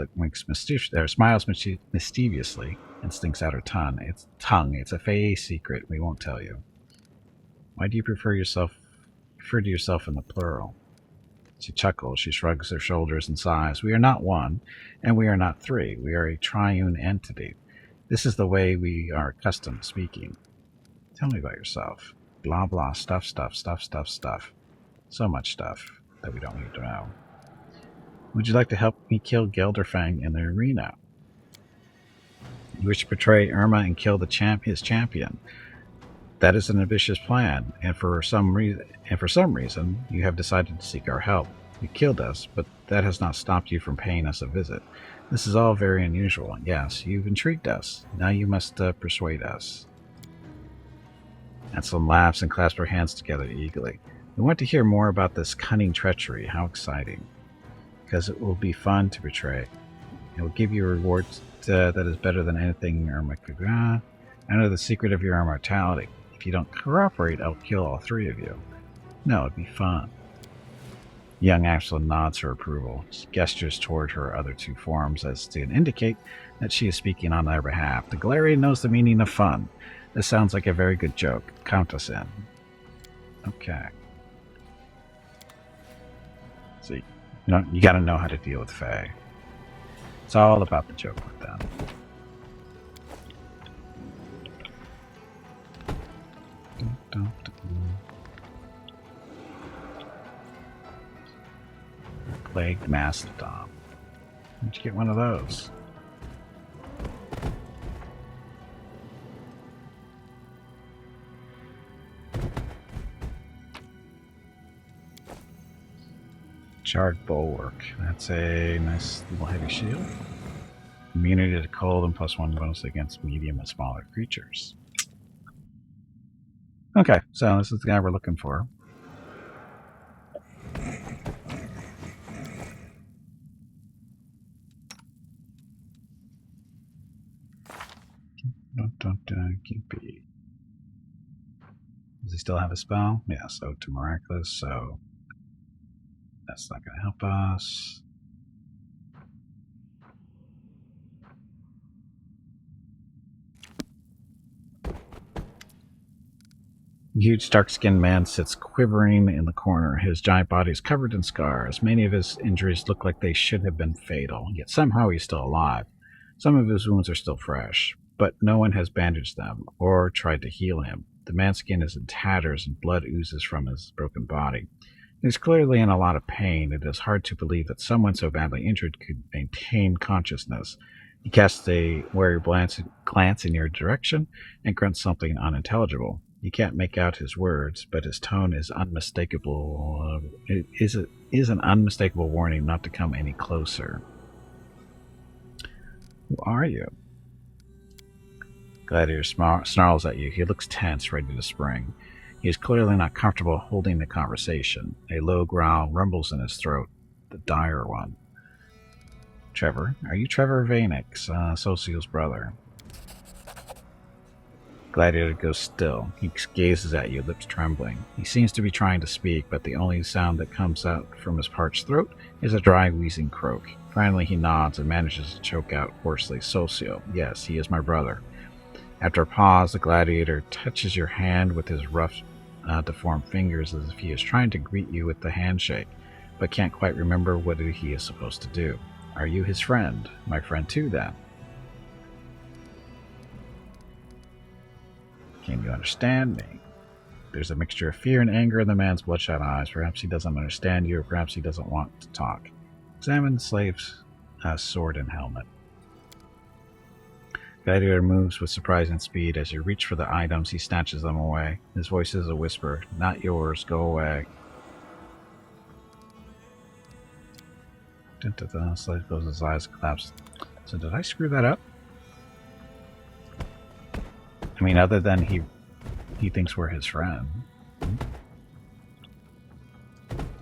smiles mischievously and stinks out her tongue. It's a Fae secret. We won't tell you. Why do you prefer yourself refer to yourself in the plural. She chuckles. She shrugs her shoulders and sighs. We are not one, and we are not three. We are a triune entity. This is the way we are accustomed to speaking. Tell me about yourself. Blah, blah, stuff, stuff, stuff, stuff, stuff. So much stuff that we don't need to know. Would you like to help me kill Gelderfang in the arena? You wish to betray Irma and kill his champion. That is an ambitious plan, and for some reason, you have decided to seek our help. You killed us, but that has not stopped you from paying us a visit. This is all very unusual. Yes, you've intrigued us. Now you must persuade us. Ansel laughs and clasps her hands together eagerly. We want to hear more about this cunning treachery. How exciting. Because it will be fun to betray. It will give you a reward that is better than anything Irma could. I know the secret of your immortality. If you don't cooperate, I'll kill all three of you. No, it'd be fun. Young Absalom nods her approval. She gestures toward her other two forms as to indicate that she is speaking on their behalf. The Galarian knows the meaning of fun. This sounds like a very good joke. Count us in. Okay. See, you gotta know how to deal with Fae. It's all about the joke with them. Plagued Mastodon. Where'd you get one of those? Charred Bulwark. That's a nice little heavy shield. Immunity to cold and +1 bonus against medium and smaller creatures. Okay, so this is the guy we're looking for. Gimpy. Does he still have a spell? Yes, Ode to Miraculous, so that's not going to help us. A huge dark-skinned man sits quivering in the corner. His giant body is covered in scars. Many of his injuries look like they should have been fatal, yet somehow he's still alive. Some of his wounds are still fresh, but no one has bandaged them or tried to heal him. The man's skin is in tatters and blood oozes from his broken body. He's clearly in a lot of pain. It is hard to believe that someone so badly injured could maintain consciousness. He casts a wary glance in your direction and grunts something unintelligible. You can't make out his words, but his tone is unmistakable. It is an unmistakable warning not to come any closer. Who are you? Gladiator snarls at you. He looks tense, ready to spring. He is clearly not comfortable holding the conversation. A low growl rumbles in his throat, the dire one. Trevor? Are you Trevor Vanix, Social's brother? Gladiator goes still. He gazes at you, lips trembling. He seems to be trying to speak, but the only sound that comes out from his parched throat is a dry, wheezing croak. Finally, he nods and manages to choke out hoarsely, Socio. Yes, he is my brother. After a pause, the gladiator touches your hand with his rough, deformed fingers as if he is trying to greet you with the handshake, but can't quite remember what he is supposed to do. Are you his friend? My friend too, then. Can you understand me? There's a mixture of fear and anger in the man's bloodshot eyes. Perhaps he doesn't understand you, or perhaps he doesn't want to talk. Examine the slave's sword and helmet. Gladiator moves with surprising speed. As you reach for the items, he snatches them away. His voice is a whisper. Not yours. Go away. The slave closes his eyes, collapses. So did I screw that up? I mean, other than he thinks we're his friend. I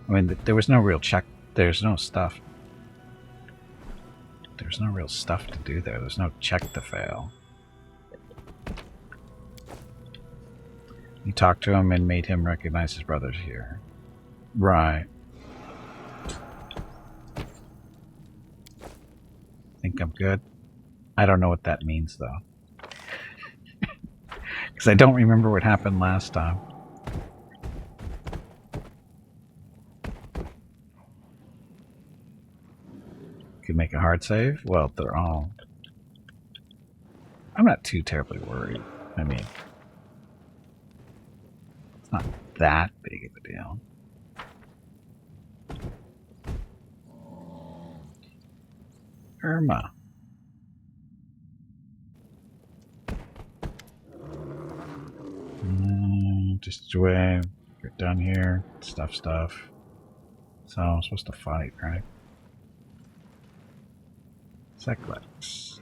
mean, there was no real check. There's no stuff. There's no real stuff to do there. There's no check to fail. You talked to him and made him recognize his brothers here. Right. Think I'm good? I don't know what that means, though. Because I don't remember what happened last time. Could make a hard save? Well, they're all... I'm not too terribly worried. I mean, it's not that big of a deal. Irma. Just away. Get down here. Stuff. So I'm supposed to fight, right? Zeklex.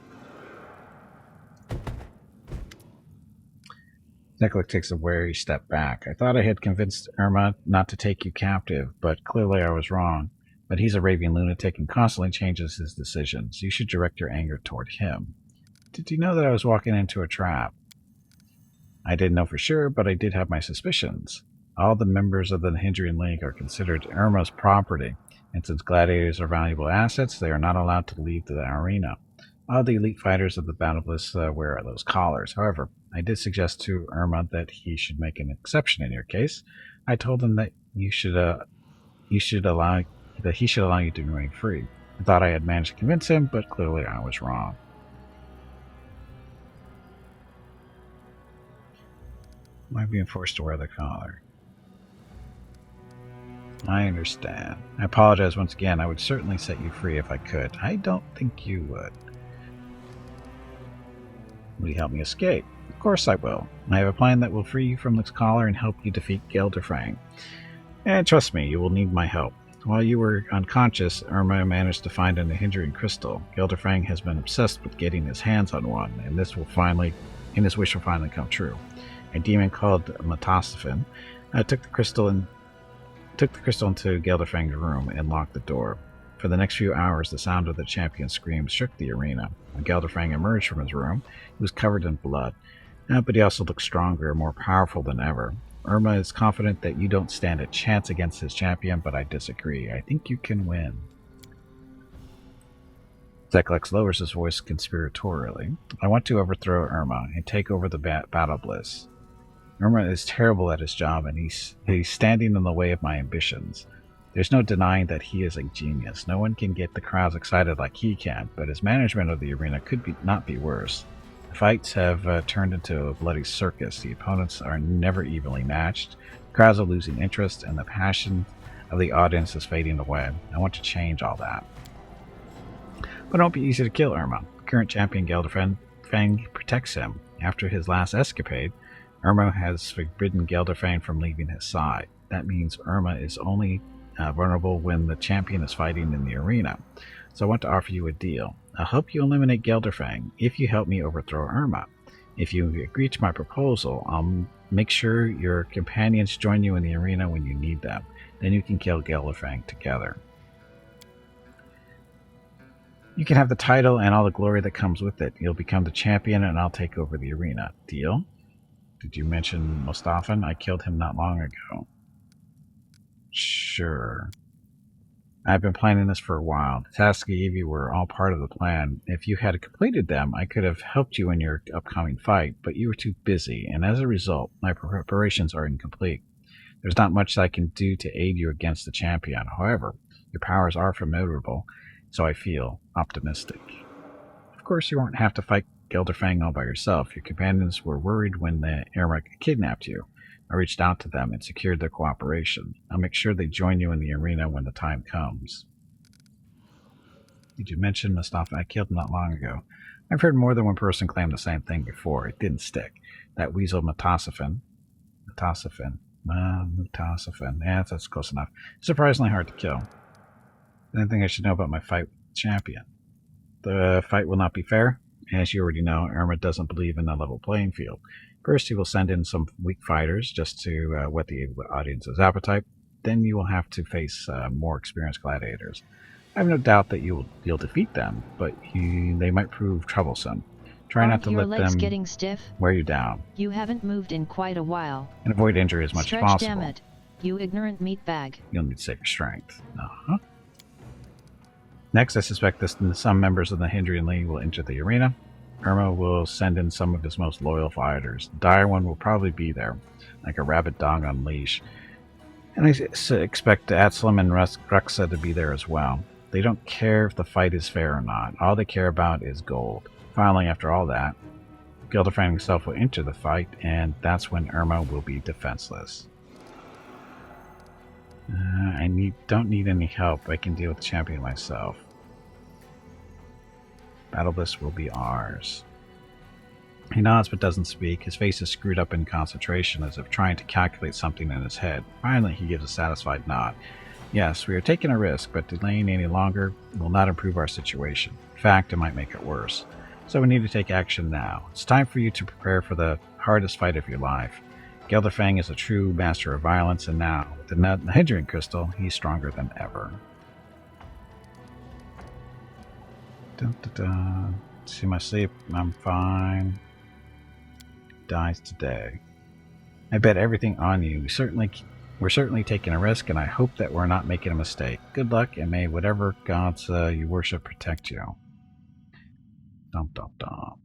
Zeklex takes a wary step back. I thought I had convinced Irma not to take you captive, but clearly I was wrong. But he's a raving lunatic and constantly changes his decisions. You should direct your anger toward him. Did you know that I was walking into a trap? I didn't know for sure, but I did have my suspicions. All the members of the Hindrian League are considered Irma's property, and since gladiators are valuable assets, they are not allowed to leave the arena. All the elite fighters of the battle list wear those collars. However, I did suggest to Irma that he should make an exception in your case. I told him that he should allow you to remain free. I thought I had managed to convince him, but clearly I was wrong. Am I being forced to wear the collar? I understand. I apologize once again. I would certainly set you free if I could. I don't think you would. Will you help me escape? Of course I will. I have a plan that will free you from this collar and help you defeat Gelderfang. And trust me, you will need my help. While you were unconscious, Irma managed to find an Hindrian crystal. Gelderfang has been obsessed with getting his hands on one, and his wish will finally come true. A demon called Metasophon took the crystal into Gelderfang's room and locked the door. For the next few hours, the sound of the champion's screams shook the arena. When Gelderfang emerged from his room, he was covered in blood, but he also looked stronger and more powerful than ever. Irma is confident that you don't stand a chance against his champion, but I disagree. I think you can win. Zeklex lowers his voice conspiratorially. I want to overthrow Irma and take over the battle bliss. Irma is terrible at his job, and he's standing in the way of my ambitions. There's no denying that he is a genius. No one can get the crowds excited like he can, but his management of the arena could not be worse. The fights have turned into a bloody circus. The opponents are never evenly matched. The crowds are losing interest, and the passion of the audience is fading away. I want to change all that. But it won't be easy to kill Irma. The current champion Gelderfang protects him. After his last escapade, Irma has forbidden Gelderfang from leaving his side. That means Irma is only vulnerable when the champion is fighting in the arena. So I want to offer you a deal. I'll help you eliminate Gelderfang if you help me overthrow Irma. If you agree to my proposal, I'll make sure your companions join you in the arena when you need them. Then you can kill Gelderfang together. You can have the title and all the glory that comes with it. You'll become the champion and I'll take over the arena. Deal? Did you mention Mustafan? I killed him not long ago. Sure. I've been planning this for a while. The tasks I gave you were all part of the plan. If you had completed them, I could have helped you in your upcoming fight, but you were too busy, and as a result, my preparations are incomplete. There's not much I can do to aid you against the champion. However, your powers are formidable, so I feel optimistic. Of course, you won't have to fight Gelderfang all by yourself. Your companions were worried when the Irma kidnapped you. I reached out to them and secured their cooperation. I'll make sure they join you in the arena when the time comes. Did you mention Mustafa? I killed him not long ago. I've heard more than one person claim the same thing before. It didn't stick. That weasel Metasophon. Yeah, that's close enough. It's surprisingly hard to kill. Anything I should know about my fight with the champion? The fight will not be fair. As you already know, Irma doesn't believe in a level playing field. First, he will send in some weak fighters just to whet the audience's appetite. Then you will have to face more experienced gladiators. I have no doubt that you'll defeat them, but they might prove troublesome. Try not to let them getting stiff? Wear you down. You haven't moved in quite a while. And avoid injury as much as possible. Damn it, you ignorant meatbag. You'll need to save your strength. Next, I suspect that some members of the Hindrian League will enter the arena. Irma will send in some of his most loyal fighters. The dire one will probably be there, like a rabid dog on leash. And I expect Atsalam and Ruxa to be there as well. They don't care if the fight is fair or not. All they care about is gold. Finally, after all that, Gelderfang himself will enter the fight, and that's when Irma will be defenseless. Don't need any help. I can deal with the champion myself. Battle Bliss will be ours. He nods but doesn't speak. His face is screwed up in concentration, as if trying to calculate something in his head. Finally, he gives a satisfied nod. Yes, we are taking a risk, but delaying any longer will not improve our situation. In fact, it might make it worse. So we need to take action now. It's time for you to prepare for the hardest fight of your life. Gelderfang is a true master of violence, and now, with the Nihedrian crystal, he's stronger than ever. Dun, dun, dun. See my sleep. I'm fine. Dies today. I bet everything on you. We're certainly taking a risk, and I hope that we're not making a mistake. Good luck, and may whatever gods you worship protect you. Dum dum dum.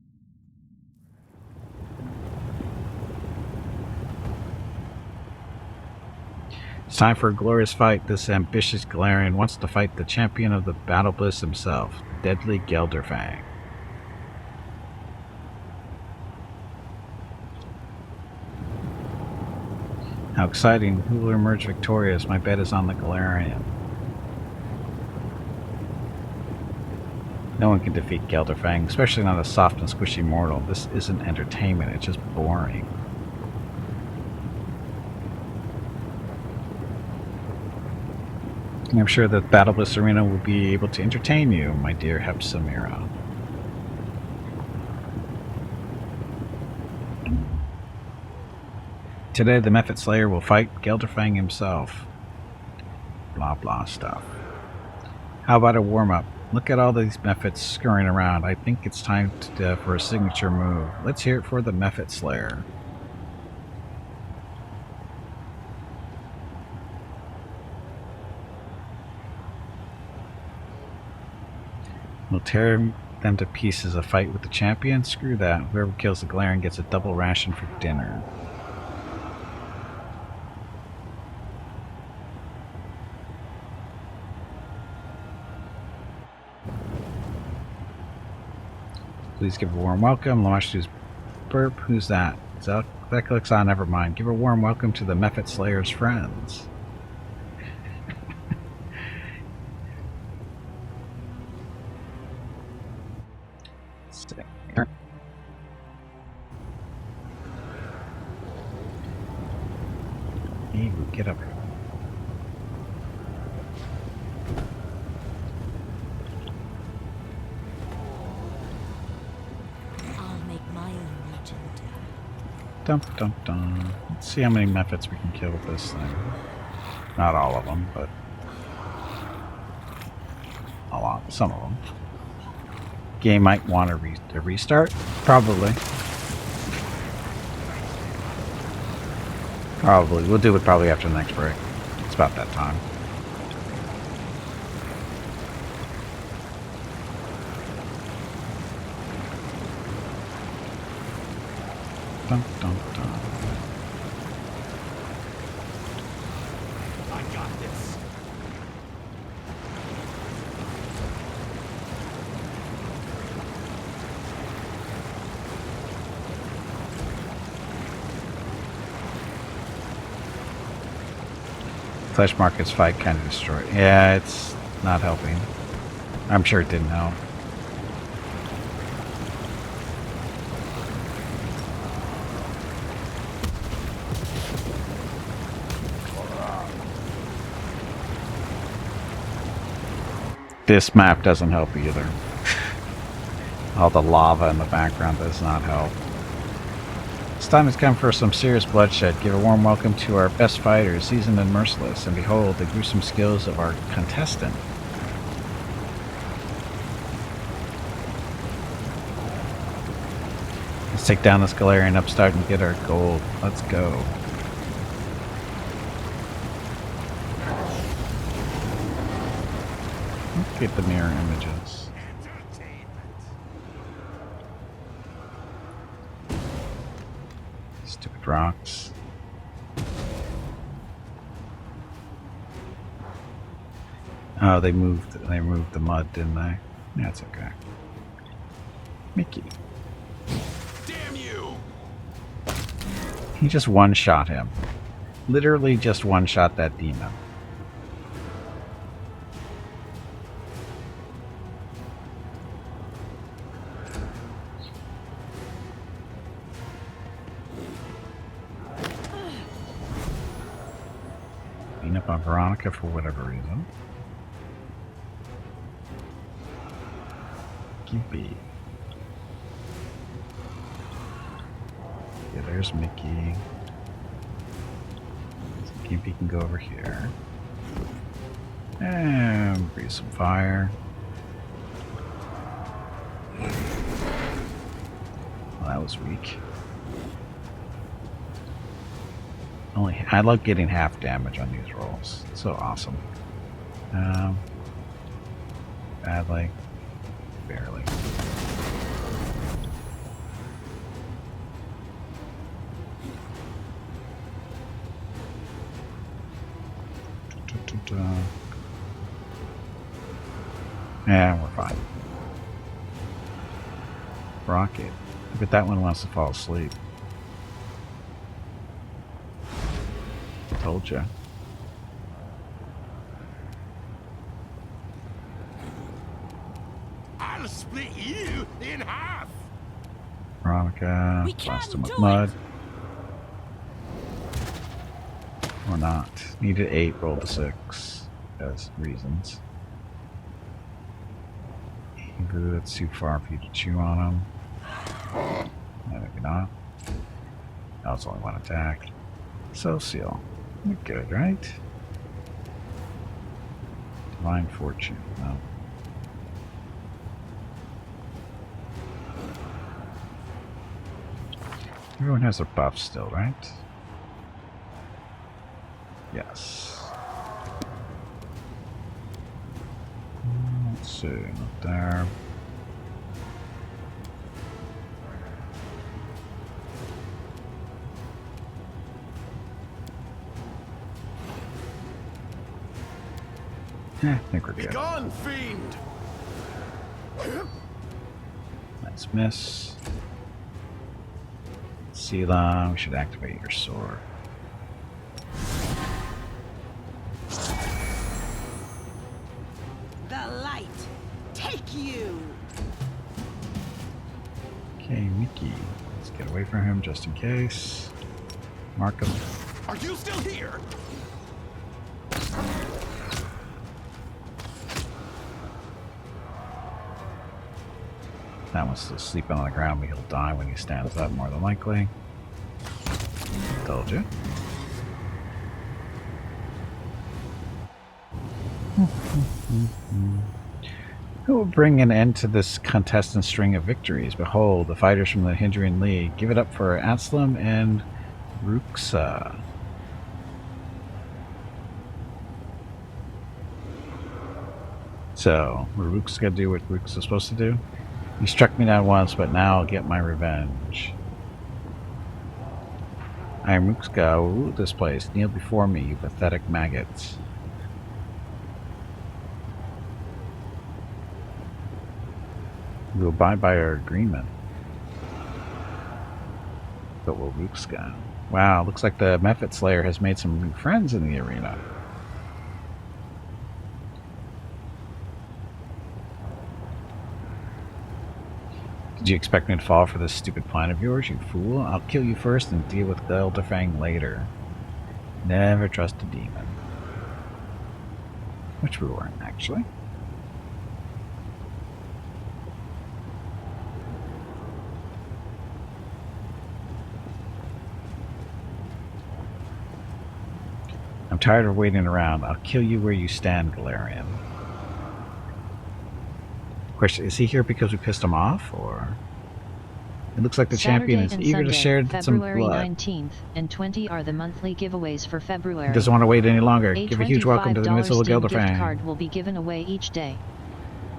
It's time for a glorious fight. This ambitious Galarian wants to fight the champion of the Battle Bliss himself, Deadly Gelderfang. How exciting. Who will emerge victorious? My bet is on the Galarian. No one can defeat Gelderfang, especially not a soft and squishy mortal. This isn't entertainment, it's just boring. And I'm sure that Battle Bliss Arena will be able to entertain you, my dear halef-elf. Today, the Mephit Slayer will fight Gelderfang himself. Blah blah stuff. How about a warm-up? Look at all these Mephits scurrying around. I think it's time for a signature move. Let's hear it for the Mephit Slayer. We'll tear them to pieces. A fight with the champion? Screw that. Whoever kills the Galarian gets a double ration for dinner. Please give a warm welcome. Lamashtu's burp. Who's that? That clicks on. Never mind. Give a warm welcome to the Mephit Slayer's friends. Ew, get up here. I'll make my own legend. Dump, dump, dump. Let's see how many Mephits we can kill with this thing. Not all of them, but a lot. Some of them. Game might want to restart. Probably. Probably. We'll do it probably after the next break. It's about that time. Dun, dun, dun. I got this. Flesh Market's fight kind of destroyed. Yeah, it's not helping. I'm sure it didn't help. This map doesn't help either. All the lava in the background does not help. This time has come for some serious bloodshed. Give a warm welcome to our best fighters, seasoned and merciless, and behold the gruesome skills of our contestant. Let's take down this Galarian upstart and get our gold. Let's go. Let's get the mirror images. Stupid rocks. Oh, they moved the mud, didn't they? That's okay. Mickey. Damn you! He just one-shot him. Literally just one-shot that demon. Beating up on Veronica for whatever reason. Gimpy. Yeah, there's Mickey. So Gimpy can go over here. And breathe some fire. Well, that was weak. I love getting half damage on these rolls. It's so awesome. Badly. Barely. Yeah, we're fine. Rocket. I bet that one wants to fall asleep. Told ya. I'll split you in half. Veronica, We blast can him with do mud. Or not. Needed 8, rolled a 6. As reasons. Evu, that's too far for you to chew on him. No, maybe not. That was only one attack. So seal. You're good, right? Divine Fortune. No. Everyone has their buffs still, right? Yes. Let's see, not there. I think we're Be good. gone, fiend! Nice miss. Sela, we should activate your sword. The light, take you. Okay, Mickey. Let's get away from him just in case. Mark him. Are you still here? That one's still sleeping on the ground, but he'll die when he stands up, more than likely. Told you. Who will bring an end to this contestant string of victories? Behold, the fighters from the Hindrian League. Give it up for Aslam and Ruxa. So, what Ruxa's got to do what Ruxa's supposed to do? You struck me down once, but now I'll get my revenge. I am Ruxka, who rule this place. Kneel before me, you pathetic maggots. We will abide by our agreement. But will Ruxka? Wow, looks like the Mephit Slayer has made some new friends in the arena. Did you expect me to fall for this stupid plan of yours, you fool? I'll kill you first and deal with Gelderfang later. Never trust a demon. Which we weren't, actually. I'm tired of waiting around. I'll kill you where you stand, Galarian. Question, is he here because we pissed him off, or? It looks like the champion is eager to share some blood. February 19th and 20 are the monthly giveaways for February. He doesn't want to wait any longer. Give a huge welcome to the Invincible $25 gift Gelderfang. card will be given away each day.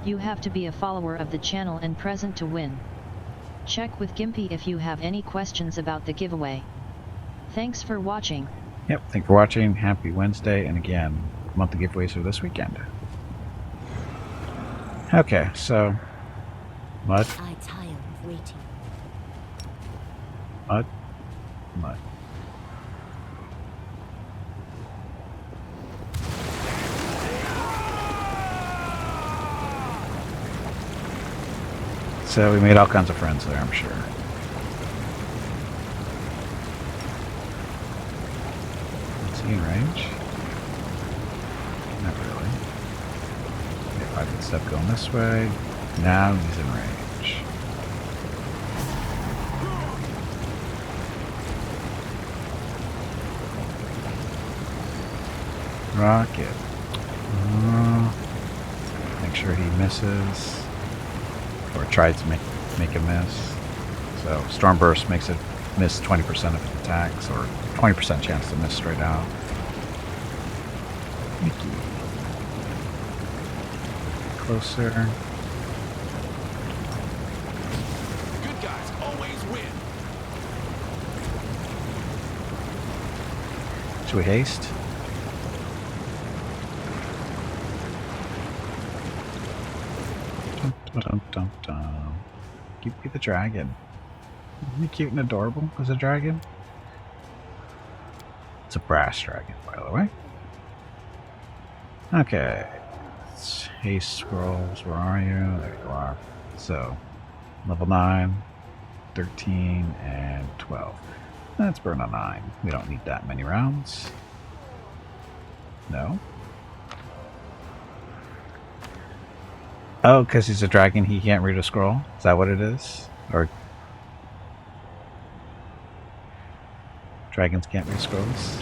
You have to be a follower of the channel and present to win. Check with Gimpy if you have any questions about the giveaway. Thanks for watching. Yep, thanks for watching. Happy Wednesday, and again, monthly giveaways for this weekend. Okay, so mud, I tire of waiting. mud, mud. So we made all kinds of friends there, I'm sure. Is he in range? Not really. Okay, 5-foot step going this way. Now he's in range. Rocket. Make sure he misses. Or tries to make a miss. So Storm Burst makes it miss 20% of its attacks, or 20% chance to miss straight out. Mickey. Closer. Good guys always win. Should we haste? Dum, dum, dum. Keep me the dragon. Isn't he cute and adorable as a dragon? It's a brass dragon, by the way. Okay. Let's haste scrolls. Where are you? There you are. So, level 9, 13, and 12. Let's burn a 9. We don't need that many rounds. No? Oh, because he's a dragon, he can't read a scroll? Is that what it is? Or dragons can't read scrolls?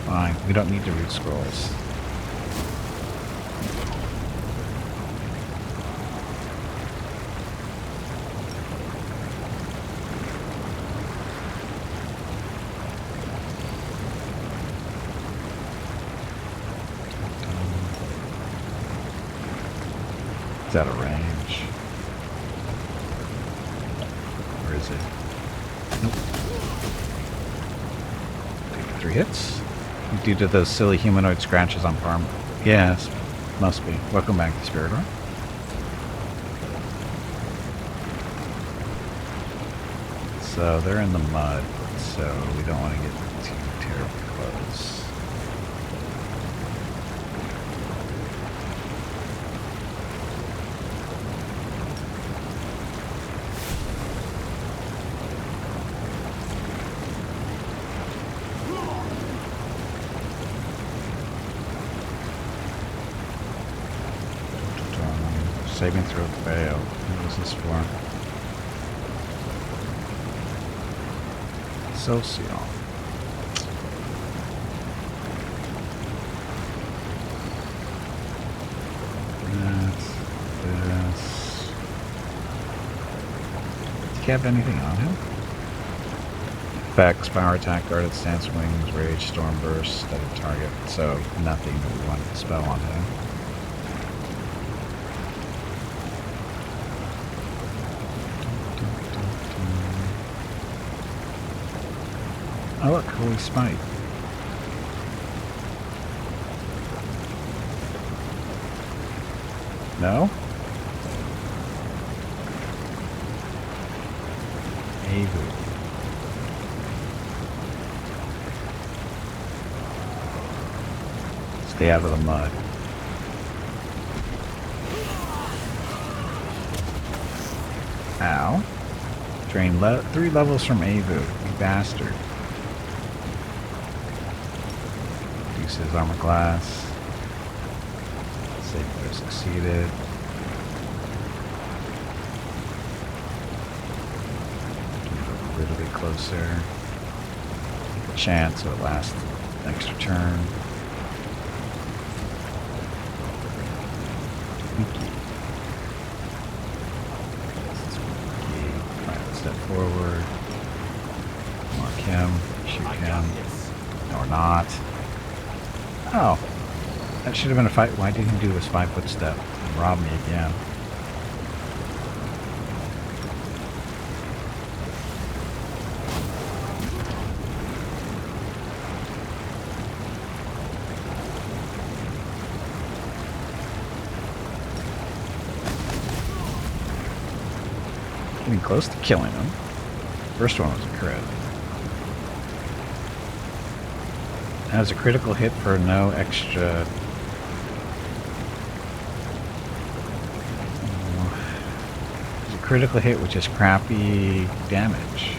Fine, we don't need to read scrolls. It's out of range. Where is it? Nope. 3 hits. Due to those silly humanoid scratches on farm. Yes, must be. Welcome back to Spirit Rock. So they're in the mud, so we don't want to get too terribly close. Saving throw fail. What was this for? Social. That's this. Does he have anything on him? Effects, power attack, guarded stance, wings, rage, storm burst, steady target. So nothing that we want to spell on him. Oh look, Holy Smite. No? Avu. Stay out of the mud. Ow. Drain 3 levels from Avu, you bastard. His armor class. Save throw succeeded. Move a little bit closer. Take a chance so it lasts an extra turn. Right, step forward. Mark him. Shoot him. Or not. Oh, that should have been a fight. Why didn't he do his 5-foot step and rob me again? Getting close to killing him. First one was a crit. That was a critical hit for no extra... It was a critical hit, which is crappy damage.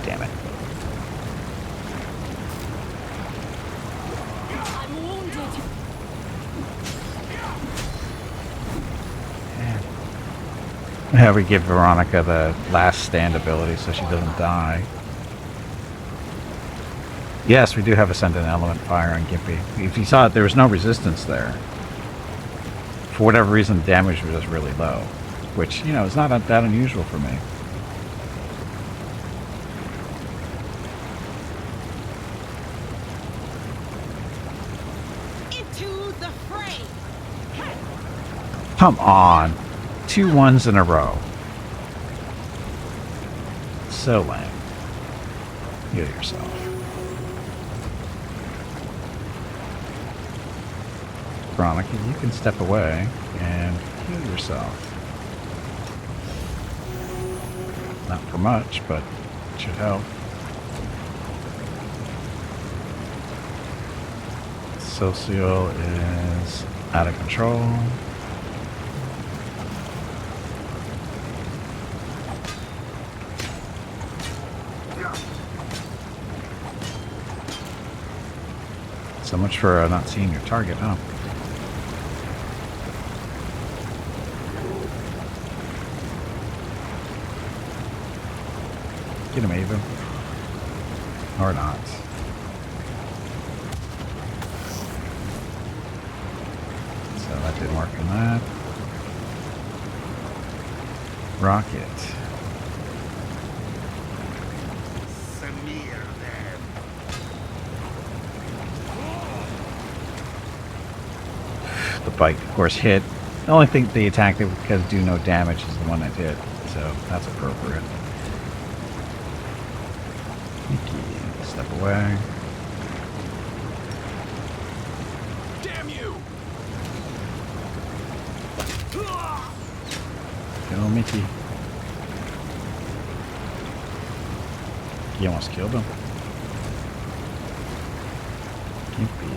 Damn it. I'm wounded. Yeah, we give Veronica the last stand ability so she doesn't die. Yes, we do have Ascendant Element Fire on Gimpy. If you saw it, there was no resistance there. For whatever reason, the damage was just really low. Which, you know, is not that unusual for me. Into the fray. Come on. 2 ones in a row. So lame. Heal yourself. Veronica, you can step away and heal yourself. Not for much, but it should help. Social is out of control. So much for not seeing your target, huh? Get him, Ava. Or not. So that didn't work on that. Rocket. The bike, of course, hit. The only thing the attack that could do no damage is the one that hit, so that's appropriate. Mickey, step away. Damn you! Kill Mickey. He almost killed him. Gimpy.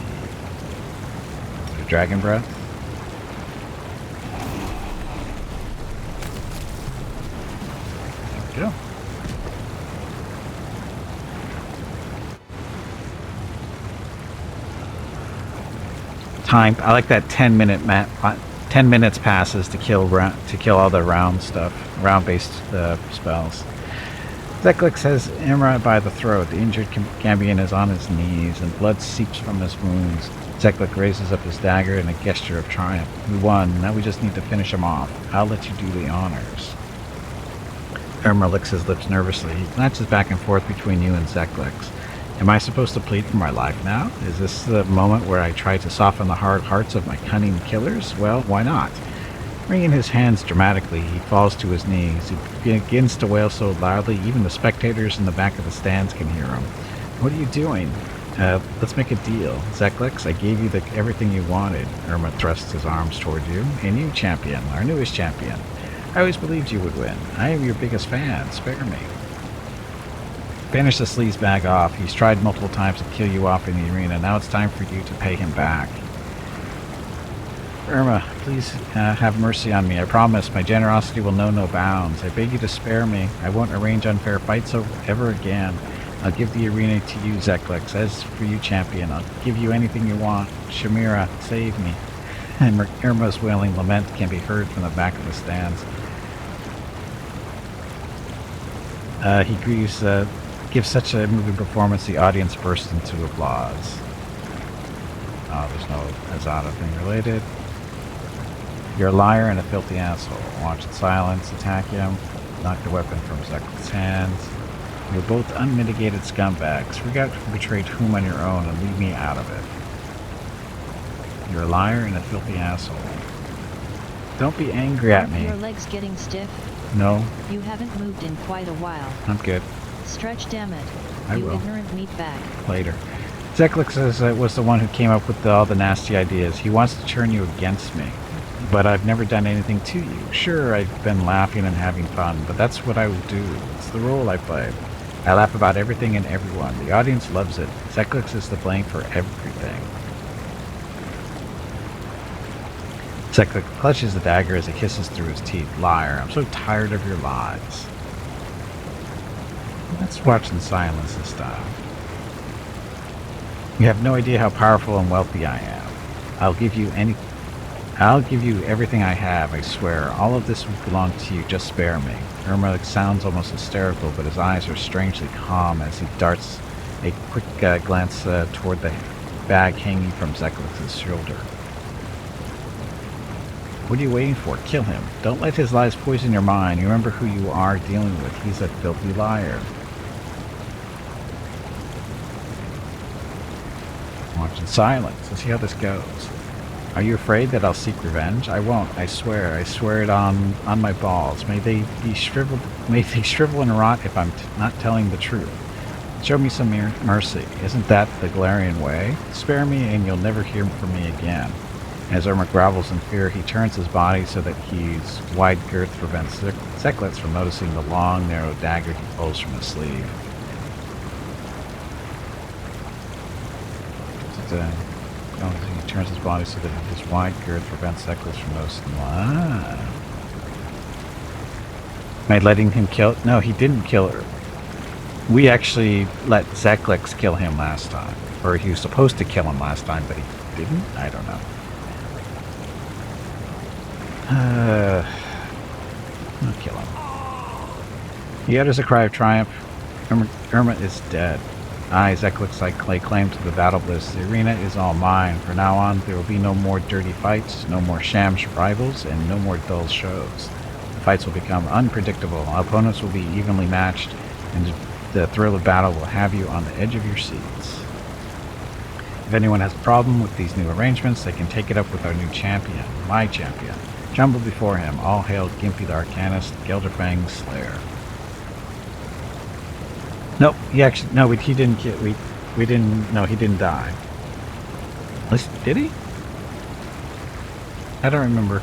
Dragon breath. There we go. Time. I like that 10-minute 10 minutes passes to kill all the round-based spells. Zeklik has Imra by the throat. The injured Gambian is on his knees, and blood seeps from his wounds. Zeklik raises up his dagger in a gesture of triumph. We won. Now we just need to finish him off. I'll let you do the honors. Irma licks his lips nervously. He glances back and forth between you and Zeklik's. Am I supposed to plead for my life now? Is this the moment where I try to soften the hard hearts of my cunning killers? Well, why not? Wringing his hands dramatically, he falls to his knees. He begins to wail so loudly, even the spectators in the back of the stands can hear him. What are you doing? Let's make a deal. Zeklik, I gave you everything you wanted. Irma thrusts his arms toward you. A new champion, our newest champion. I always believed you would win. I am your biggest fan. Spare me. Banish the sleazebag off. He's tried multiple times to kill you off in the arena. Now it's time for you to pay him back. Irma, please have mercy on me. I promise my generosity will know no bounds. I beg you to spare me. I won't arrange unfair fights ever again. I'll give the arena to you, Zeklik. As for you, champion, I'll give you anything you want. Shamira, save me. And Irma's wailing lament can be heard from the back of the stands. He gives such a moving performance, the audience bursts into applause. There's no Azada thing related. You're a liar and a filthy asshole. Watch in silence, attack him, knock the weapon from Zeklik's hands. You're both unmitigated scumbags. Forget who betrayed whom on your own and leave me out of it. You're a liar and a filthy asshole. Don't be angry at me. Your legs getting stiff? No. You haven't moved in quite a while. I'm good. Stretch, damn it. I You will. ignorant meatbag. Later. Zeklix was the one who came up with all the nasty ideas. He wants to turn you against me. But I've never done anything to you. Sure, I've been laughing and having fun, but that's what I will do. It's the role I play. I laugh about everything and everyone. The audience loves it. Zeklix is to blame for everything. Zeklix clutches the dagger as it hisses through his teeth. Liar, I'm so tired of your lies. Let's watch in silence this time. You have no idea how powerful and wealthy I am. I'll give you everything I have, I swear. All of this will belong to you, just spare me. Irma sounds almost hysterical, but his eyes are strangely calm as he darts a quick glance toward the bag hanging from Zeklix's shoulder. What are you waiting for? Kill him. Don't let his lies poison your mind. You remember who you are dealing with. He's a filthy liar. Watch in silence. Let's see how this goes. Are you afraid that I'll seek revenge? I won't. I swear. I swear it on my balls. May they shrivel and rot if I'm not telling the truth. Show me some mercy. Isn't that the Galarian way? Spare me and you'll never hear from me again. As Irma grovels in fear, he turns his body so that his wide girth prevents Zeklix from noticing the long, narrow dagger he pulls from his sleeve. He turns his body so that his wide girth prevents Zeklix from noticing. Wow. Am I letting him kill? No, he didn't kill her. We actually let Zeklix kill him last time. Or he was supposed to kill him last time, but he didn't? I don't know. I'll kill him. He utters a cry of triumph. Irma is dead. I, Zeklix, lay claim to the battle bliss. The arena is all mine. From now on, there will be no more dirty fights, no more sham rivals, and no more dull shows. The fights will become unpredictable. Our opponents will be evenly matched, and the thrill of battle will have you on the edge of your seats. If anyone has a problem with these new arrangements, they can take it up with our new champion, my champion. Tremble before him. All hail Gimpy the Arcanist, Gelderfang Slayer. Nope, he didn't get, we didn't, no, he didn't die. At least, did he? I don't remember.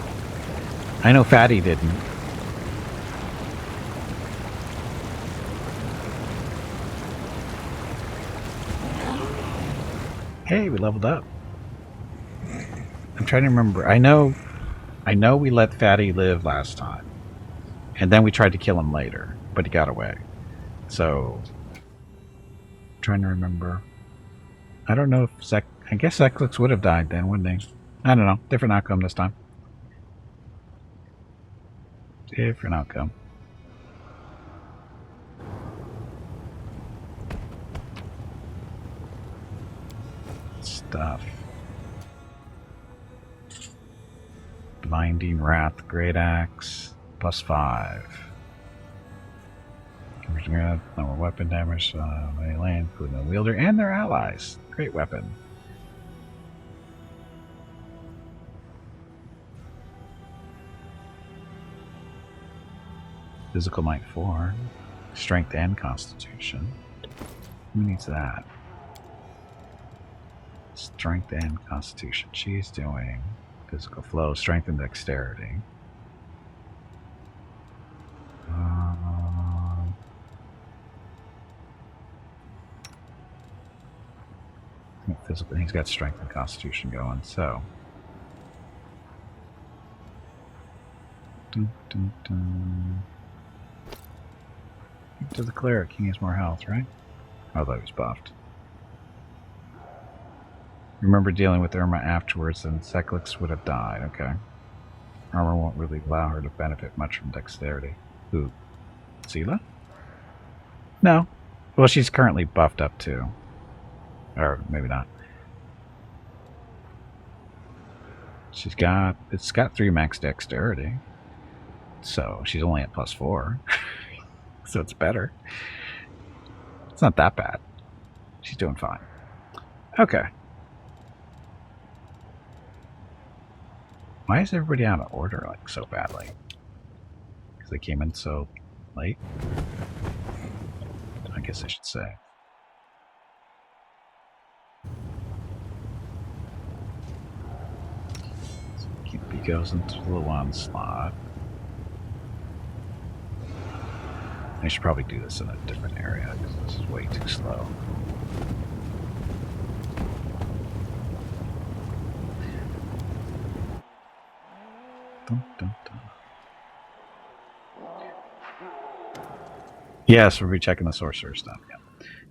I know Fatty didn't. Hey, we leveled up. I'm trying to remember. I know we let Fatty live last time. And then we tried to kill him later, but he got away. So, I'm trying to remember. I don't know if I guess Zeklix would have died then, wouldn't he? I don't know. Different outcome this time. Different outcome. Stuff. Blinding Wrath, Great Axe, +5. No more weapon damage, any land, including the wielder and their allies. Great weapon. Physical Might 4. Strength and Constitution. Who needs that? Strength and Constitution. She's doing Physical Flow, Strength and Dexterity. Physical. He's got Strength and Constitution going, so. Dun, dun, dun. To the cleric, he needs more health, right? Although he's buffed. Remember dealing with Irma afterwards, and Zeklix would have died. Okay. Armor won't really allow her to benefit much from dexterity. Who? Seela? No. Well, she's currently buffed up too. Or maybe not. It's got 3 max dexterity. So she's only at +4. So it's better. It's not that bad. She's doing fine. Okay. Why is everybody out of order like so badly? Because they came in so late? I guess I should say. goes into the 1 slot. I should probably do this in a different area because this is way too slow. Dun, dun, dun. Yes, we'll be checking the sorcerer stuff. Yeah.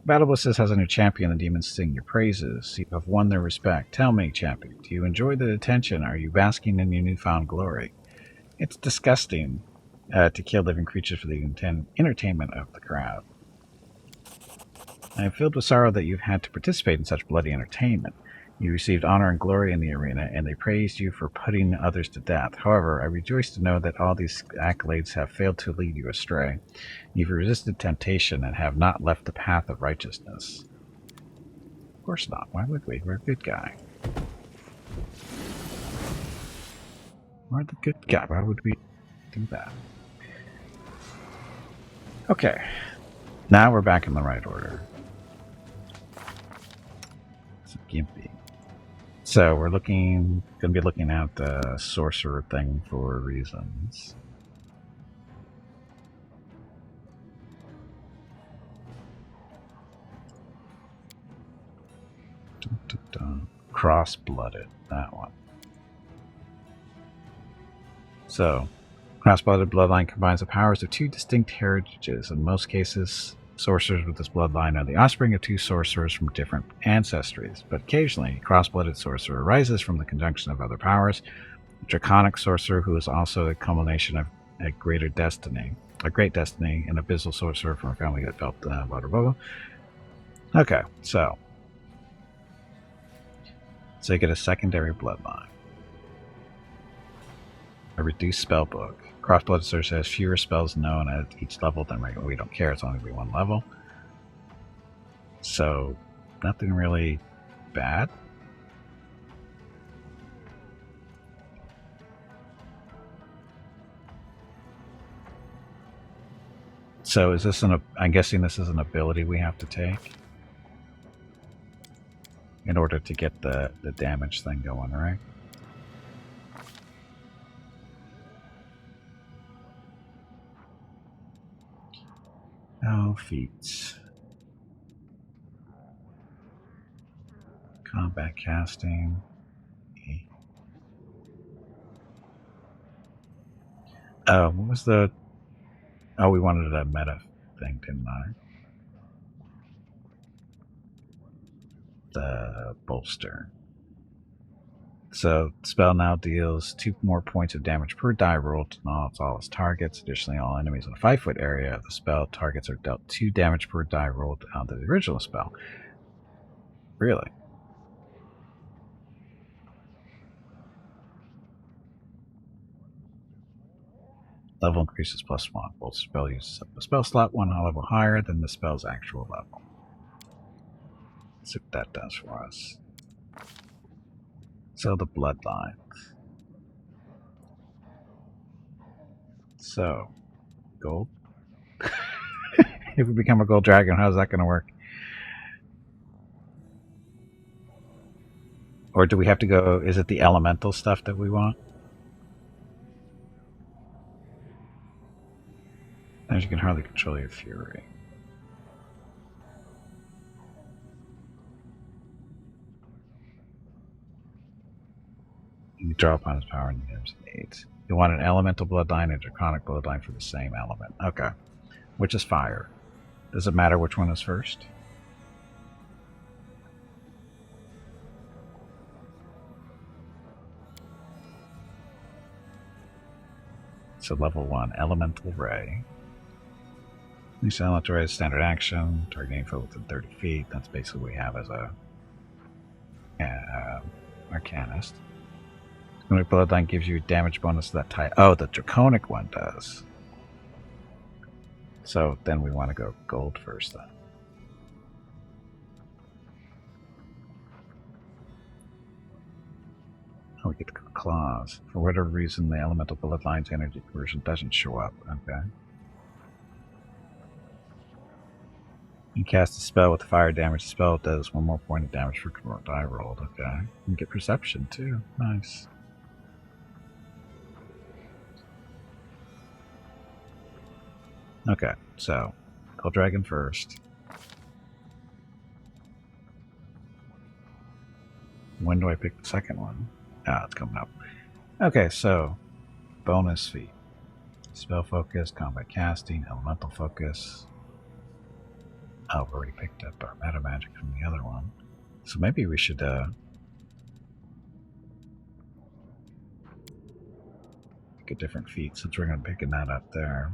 Battle Blisses has a new champion. The demons sing your praises. You have won their respect. Tell me, champion, do you enjoy the attention? Are you basking in your newfound glory? It's disgusting to kill living creatures for the entertainment of the crowd. I am filled with sorrow that you've had to participate in such bloody entertainment. You received honor and glory in the arena, and they praised you for putting others to death. However, I rejoice to know that all these accolades have failed to lead you astray. You've resisted temptation and have not left the path of righteousness. Of course not. Why would we? We're a good guy. We're the good guy. Why would we do that? Okay. Now we're back in the right order. It's a gimpy. So we're going to be looking at the sorcerer thing for reasons. Dun, dun, dun. Cross-blooded, that one. So, cross-blooded bloodline combines the powers of 2 distinct heritages. In most cases, sorcerers with this bloodline are the offspring of 2 sorcerers from different ancestries, but occasionally, a cross-blooded sorcerer arises from the conjunction of other powers. A draconic sorcerer who is also a culmination of a great destiny, an abyssal sorcerer from a family that felt blah, blah, blah. Okay, so you get a secondary bloodline. A reduced spell book. Cross-blooded sorcerer has fewer spells known at each level than regular. We don't care, it's only be 1 level. So, nothing really bad. So is this I'm guessing this is an ability we have to take in order to get the damage thing going, right? Oh, feats. Combat casting. Oh, what was the... Oh, we wanted a meta thing, didn't I? The bolster. So, spell now deals 2 more points of damage per die rolled to all its targets. Additionally, all enemies in a 5-foot area of the spell targets are dealt 2 damage per die rolled onto the original spell. Really? Level increases +1. Bolster spell uses up the spell slot 1 level higher than the spell's actual level. Let's see what that does for us. So the bloodline. So, gold. If we become a gold dragon, how's that going to work? Or do we have to go... Is it the elemental stuff that we want? As you can hardly control your fury. You draw upon his power and use needs. You want an elemental bloodline and a draconic bloodline for the same element. Okay. Which is fire? Does it matter which one is first? So level 1, elemental ray. Use elemental ray as standard action. Targeting foe within 30 feet. That's basically what we have as a arcanist. Draconic bloodline gives you damage bonus to that type. Oh, the draconic one does. So then we want to go gold first then. Oh, we get the claws. For whatever reason, the elemental bloodline's energy conversion doesn't show up. Okay. You cast a spell with fire damage. The spell does 1 more point of damage for die rolled. Okay. You get perception too. Nice. Okay, so Gold Dragon first. When do I pick the second one? Ah, it's coming up. Okay, so bonus feat. Spell focus, combat casting, elemental focus. Oh, I've already picked up our meta magic from the other one. So maybe we should pick a different feat since we're going to be picking that up there.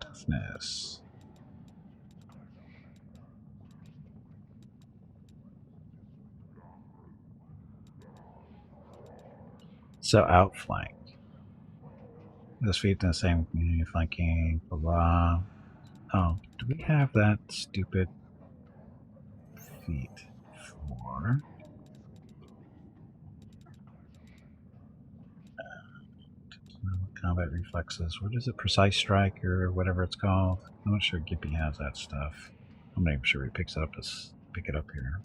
Toughness. So outflank. This feat in the same community, flanking, blah blah. Oh, do we have that stupid feat for combat reflexes? What is it? Precise strike or whatever it's called? I'm not sure Gippy has that stuff. I'm not even sure he picks it up. Let's pick it up here.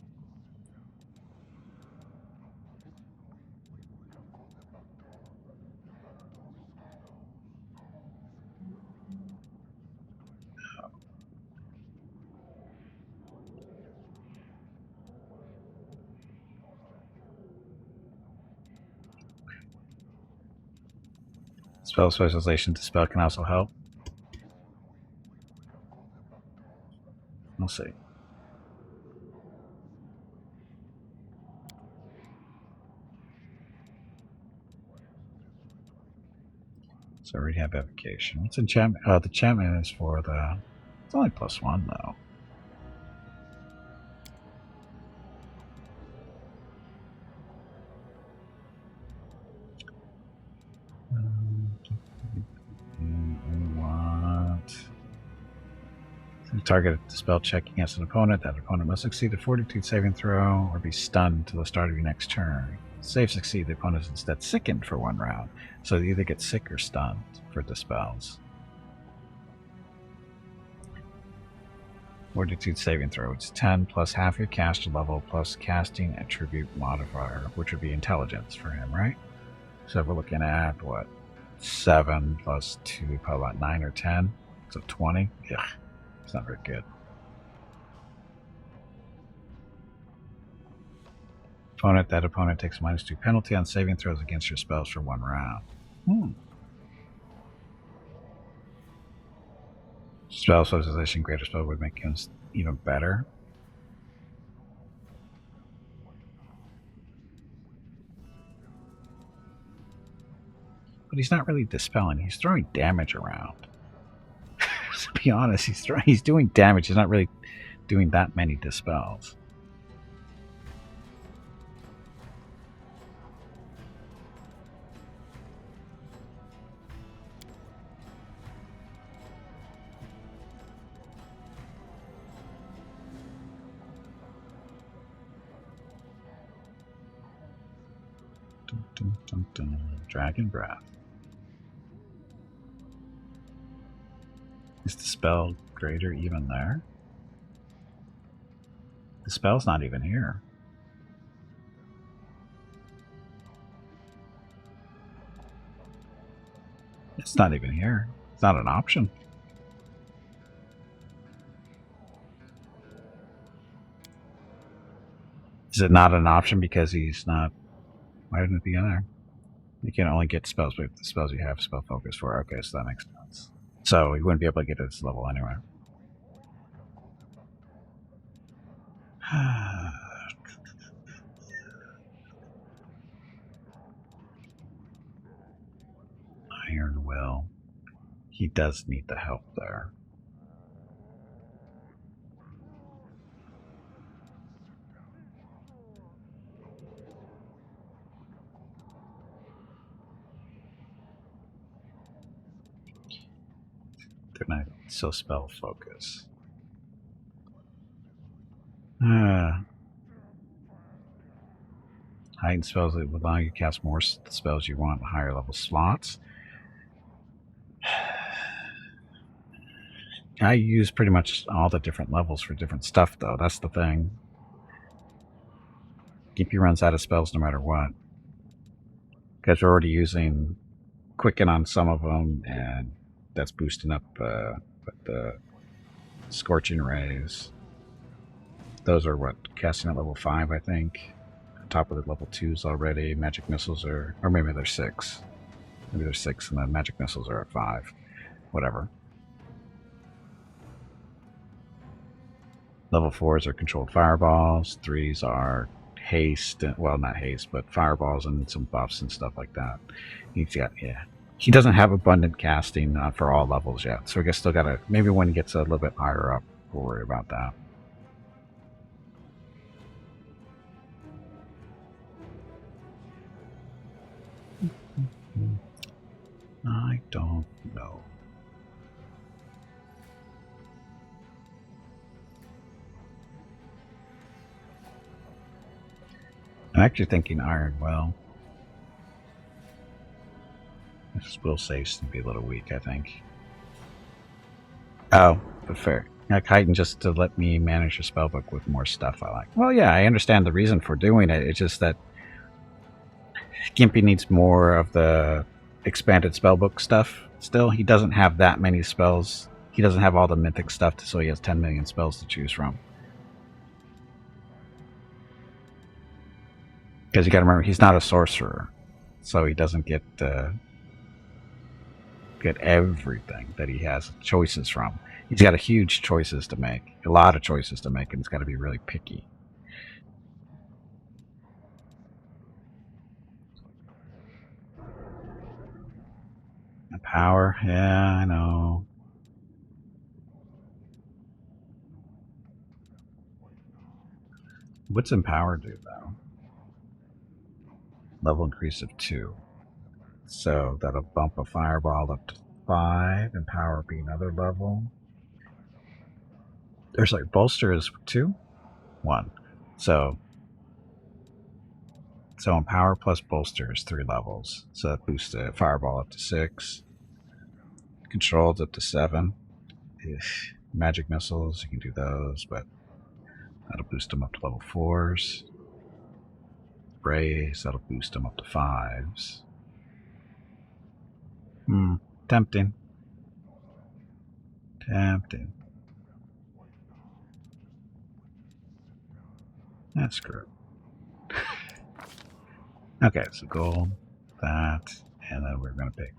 Spell specialization to spell can also help. We'll see. So I already have evocation. What's enchantment? Oh, the enchantment is for the... It's only +1 though. Target a spell check against an opponent. That opponent must succeed a fortitude saving throw or be stunned until the start of your next turn. Save succeed, the opponent is instead sickened for 1 round. So they either get sick or stunned for dispels. Fortitude saving throw. It's 10 plus half your caster level plus casting attribute modifier, which would be intelligence for him, right? So we're looking at what? 7 plus 2, probably about 9 or 10. So 20. Yeah. It's not very good. That opponent takes -2 penalty on saving throws against your spells for 1 round. Spell specialization greater spell would make him even better. But he's not really dispelling, he's throwing damage around. To be honest, he's doing damage. He's not really doing that many dispels. Dun, dun, dun, dun. Dragon Breath. Is the spell greater even there? The spell's not even here. It's not even here. It's not an option. Is it not an option because he's not... Why didn't it be in there? You can only get spells with the spells you have spell focus for. Okay, so that makes sense. So he wouldn't be able to get to this level anyway. Iron Will. He does need the help there. They're not so spell focus. Heightened spells that would allow you to cast more spells you want in higher level slots. I use pretty much all the different levels for different stuff, though. That's the thing. Gimpy runs out of spells no matter what. Because we're already using Quicken on some of them, and that's boosting up the Scorching Rays. Those are what, casting at level 5, I think. On top of the level 2s already. Magic Missiles are, or maybe they're 6. Maybe they're 6 and the Magic Missiles are at 5. Whatever. Level 4s are controlled fireballs. 3s are haste. Well, not haste, but fireballs and some buffs and stuff like that. He's got, yeah. He doesn't have abundant casting for all levels yet. So I guess still gotta, maybe when he gets a little bit higher up, we'll worry about that. I don't know. I'm actually thinking Iron Will. This will save to be a little weak, I think. Oh, but fair. Like Heighten just to let me manage the spellbook with more stuff I like. Well, yeah, I understand the reason for doing it. It's just that Gimpy needs more of the expanded spellbook stuff still. He doesn't have that many spells. He doesn't have all the mythic stuff, so he has 10 million spells to choose from. Because you gotta remember, he's not a sorcerer. So he doesn't get everything that he has choices from. He's got a huge choices to make. A lot of choices to make, and he's got to be really picky. And power, yeah, I know. What's Empower do, though? Level increase of 2. So that'll bump a fireball up to 5, and power be another level. There's like bolster is 2? 1. So Empower plus bolster is 3 levels. So that boosts the fireball up to 6. Controlled up to 7. Magic missiles, you can do those, but that'll boost them up to level 4s. Rays, that'll boost them up to 5s. Tempting. Tempting. That's screw it. Okay, so gold, that, and then we're going to pick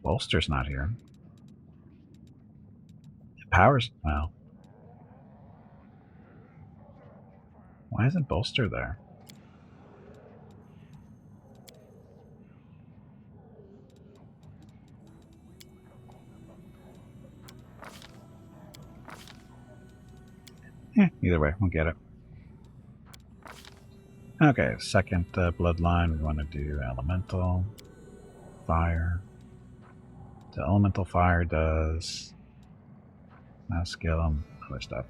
bolster's not here. Power's, well, why isn't bolster there? Either way, we'll get it. Okay, second bloodline, we want to do elemental fire. The elemental fire does mouse skill and other stuff.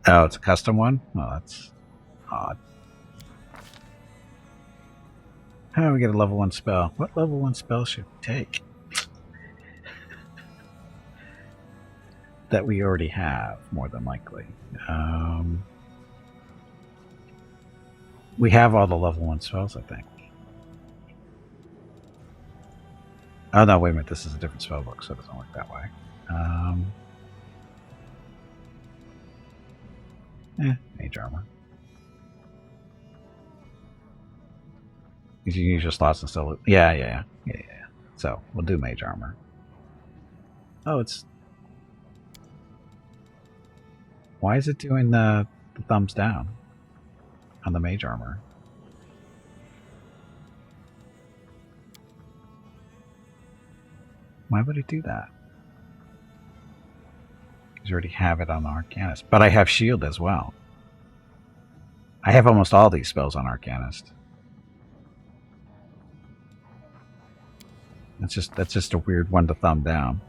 Oh, it's a custom one? Well, that's odd. How do we get a level 1 spell? What level 1 spell should we take? That we already have, more than likely. We have all the level 1 spells, I think. Oh no, wait a minute, this is a different spell book, so it doesn't work that way. Mage armor. You can use your slots and still... Yeah. So, we'll do mage armor. Oh, it's... Why is it doing the thumbs down on the mage armor? Why would it do that? Because you already have it on the Arcanist. But I have shield as well. I have almost all these spells on Arcanist. That's just a weird one to thumb down.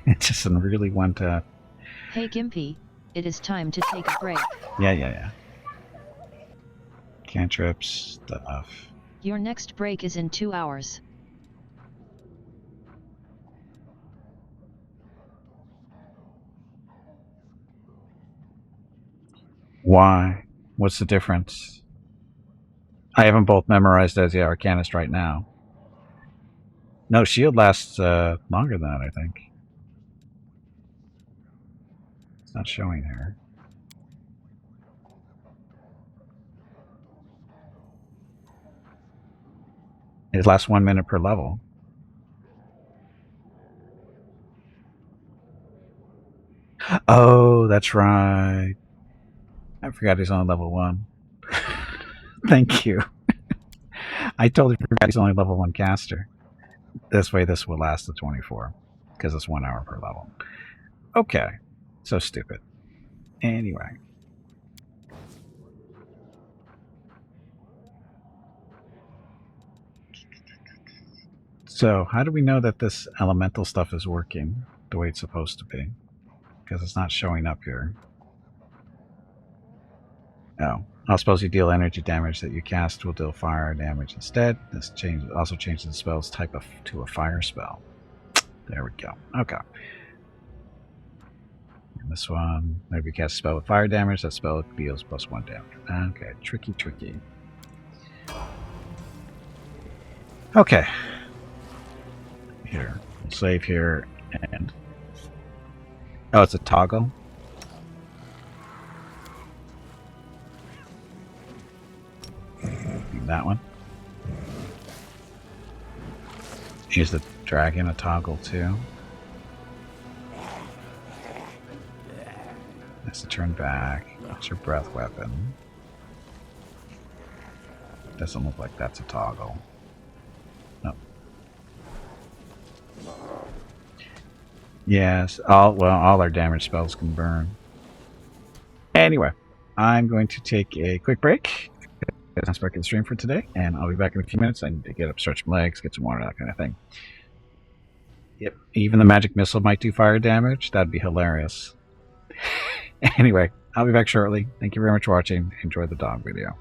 It's just a really one to... Hey Gimpy, it is time to take a break. Yeah. Cantrips, stuff. Your next break is in 2 hours. Why? What's the difference? I haven't both memorized as the Arcanist right now. No, shield lasts longer than that, I think. It's not showing here. It lasts 1 minute per level. Oh, that's right. I forgot he's on level 1. Thank you. I totally forgot he's only level 1 caster. This way this will last the 24. Because it's 1 hour per level. Okay. So stupid. Anyway. So, how do we know that this elemental stuff is working the way it's supposed to be? Because it's not showing up here. Oh. I suppose you deal energy damage that you cast will deal fire damage instead. This also changes the spell's type to a fire spell. There we go. Okay. And this one, maybe you cast a spell with fire damage, that spell deals +1 damage. Okay, tricky. Okay. Here. We'll save here and... Oh, it's a toggle? That one. Use the dragon a toggle too. That's to turn back. That's your breath weapon. Doesn't look like that's a toggle. Nope. Yes, all our damage spells can burn. Anyway, I'm going to take a quick break. That's back in the stream for today, and I'll be back in a few minutes. I need to get up, stretch my legs, get some water, that kind of thing. Yep, even the magic missile might do fire damage. That'd be hilarious. Anyway, I'll be back shortly. Thank you very much for watching. Enjoy the dog video.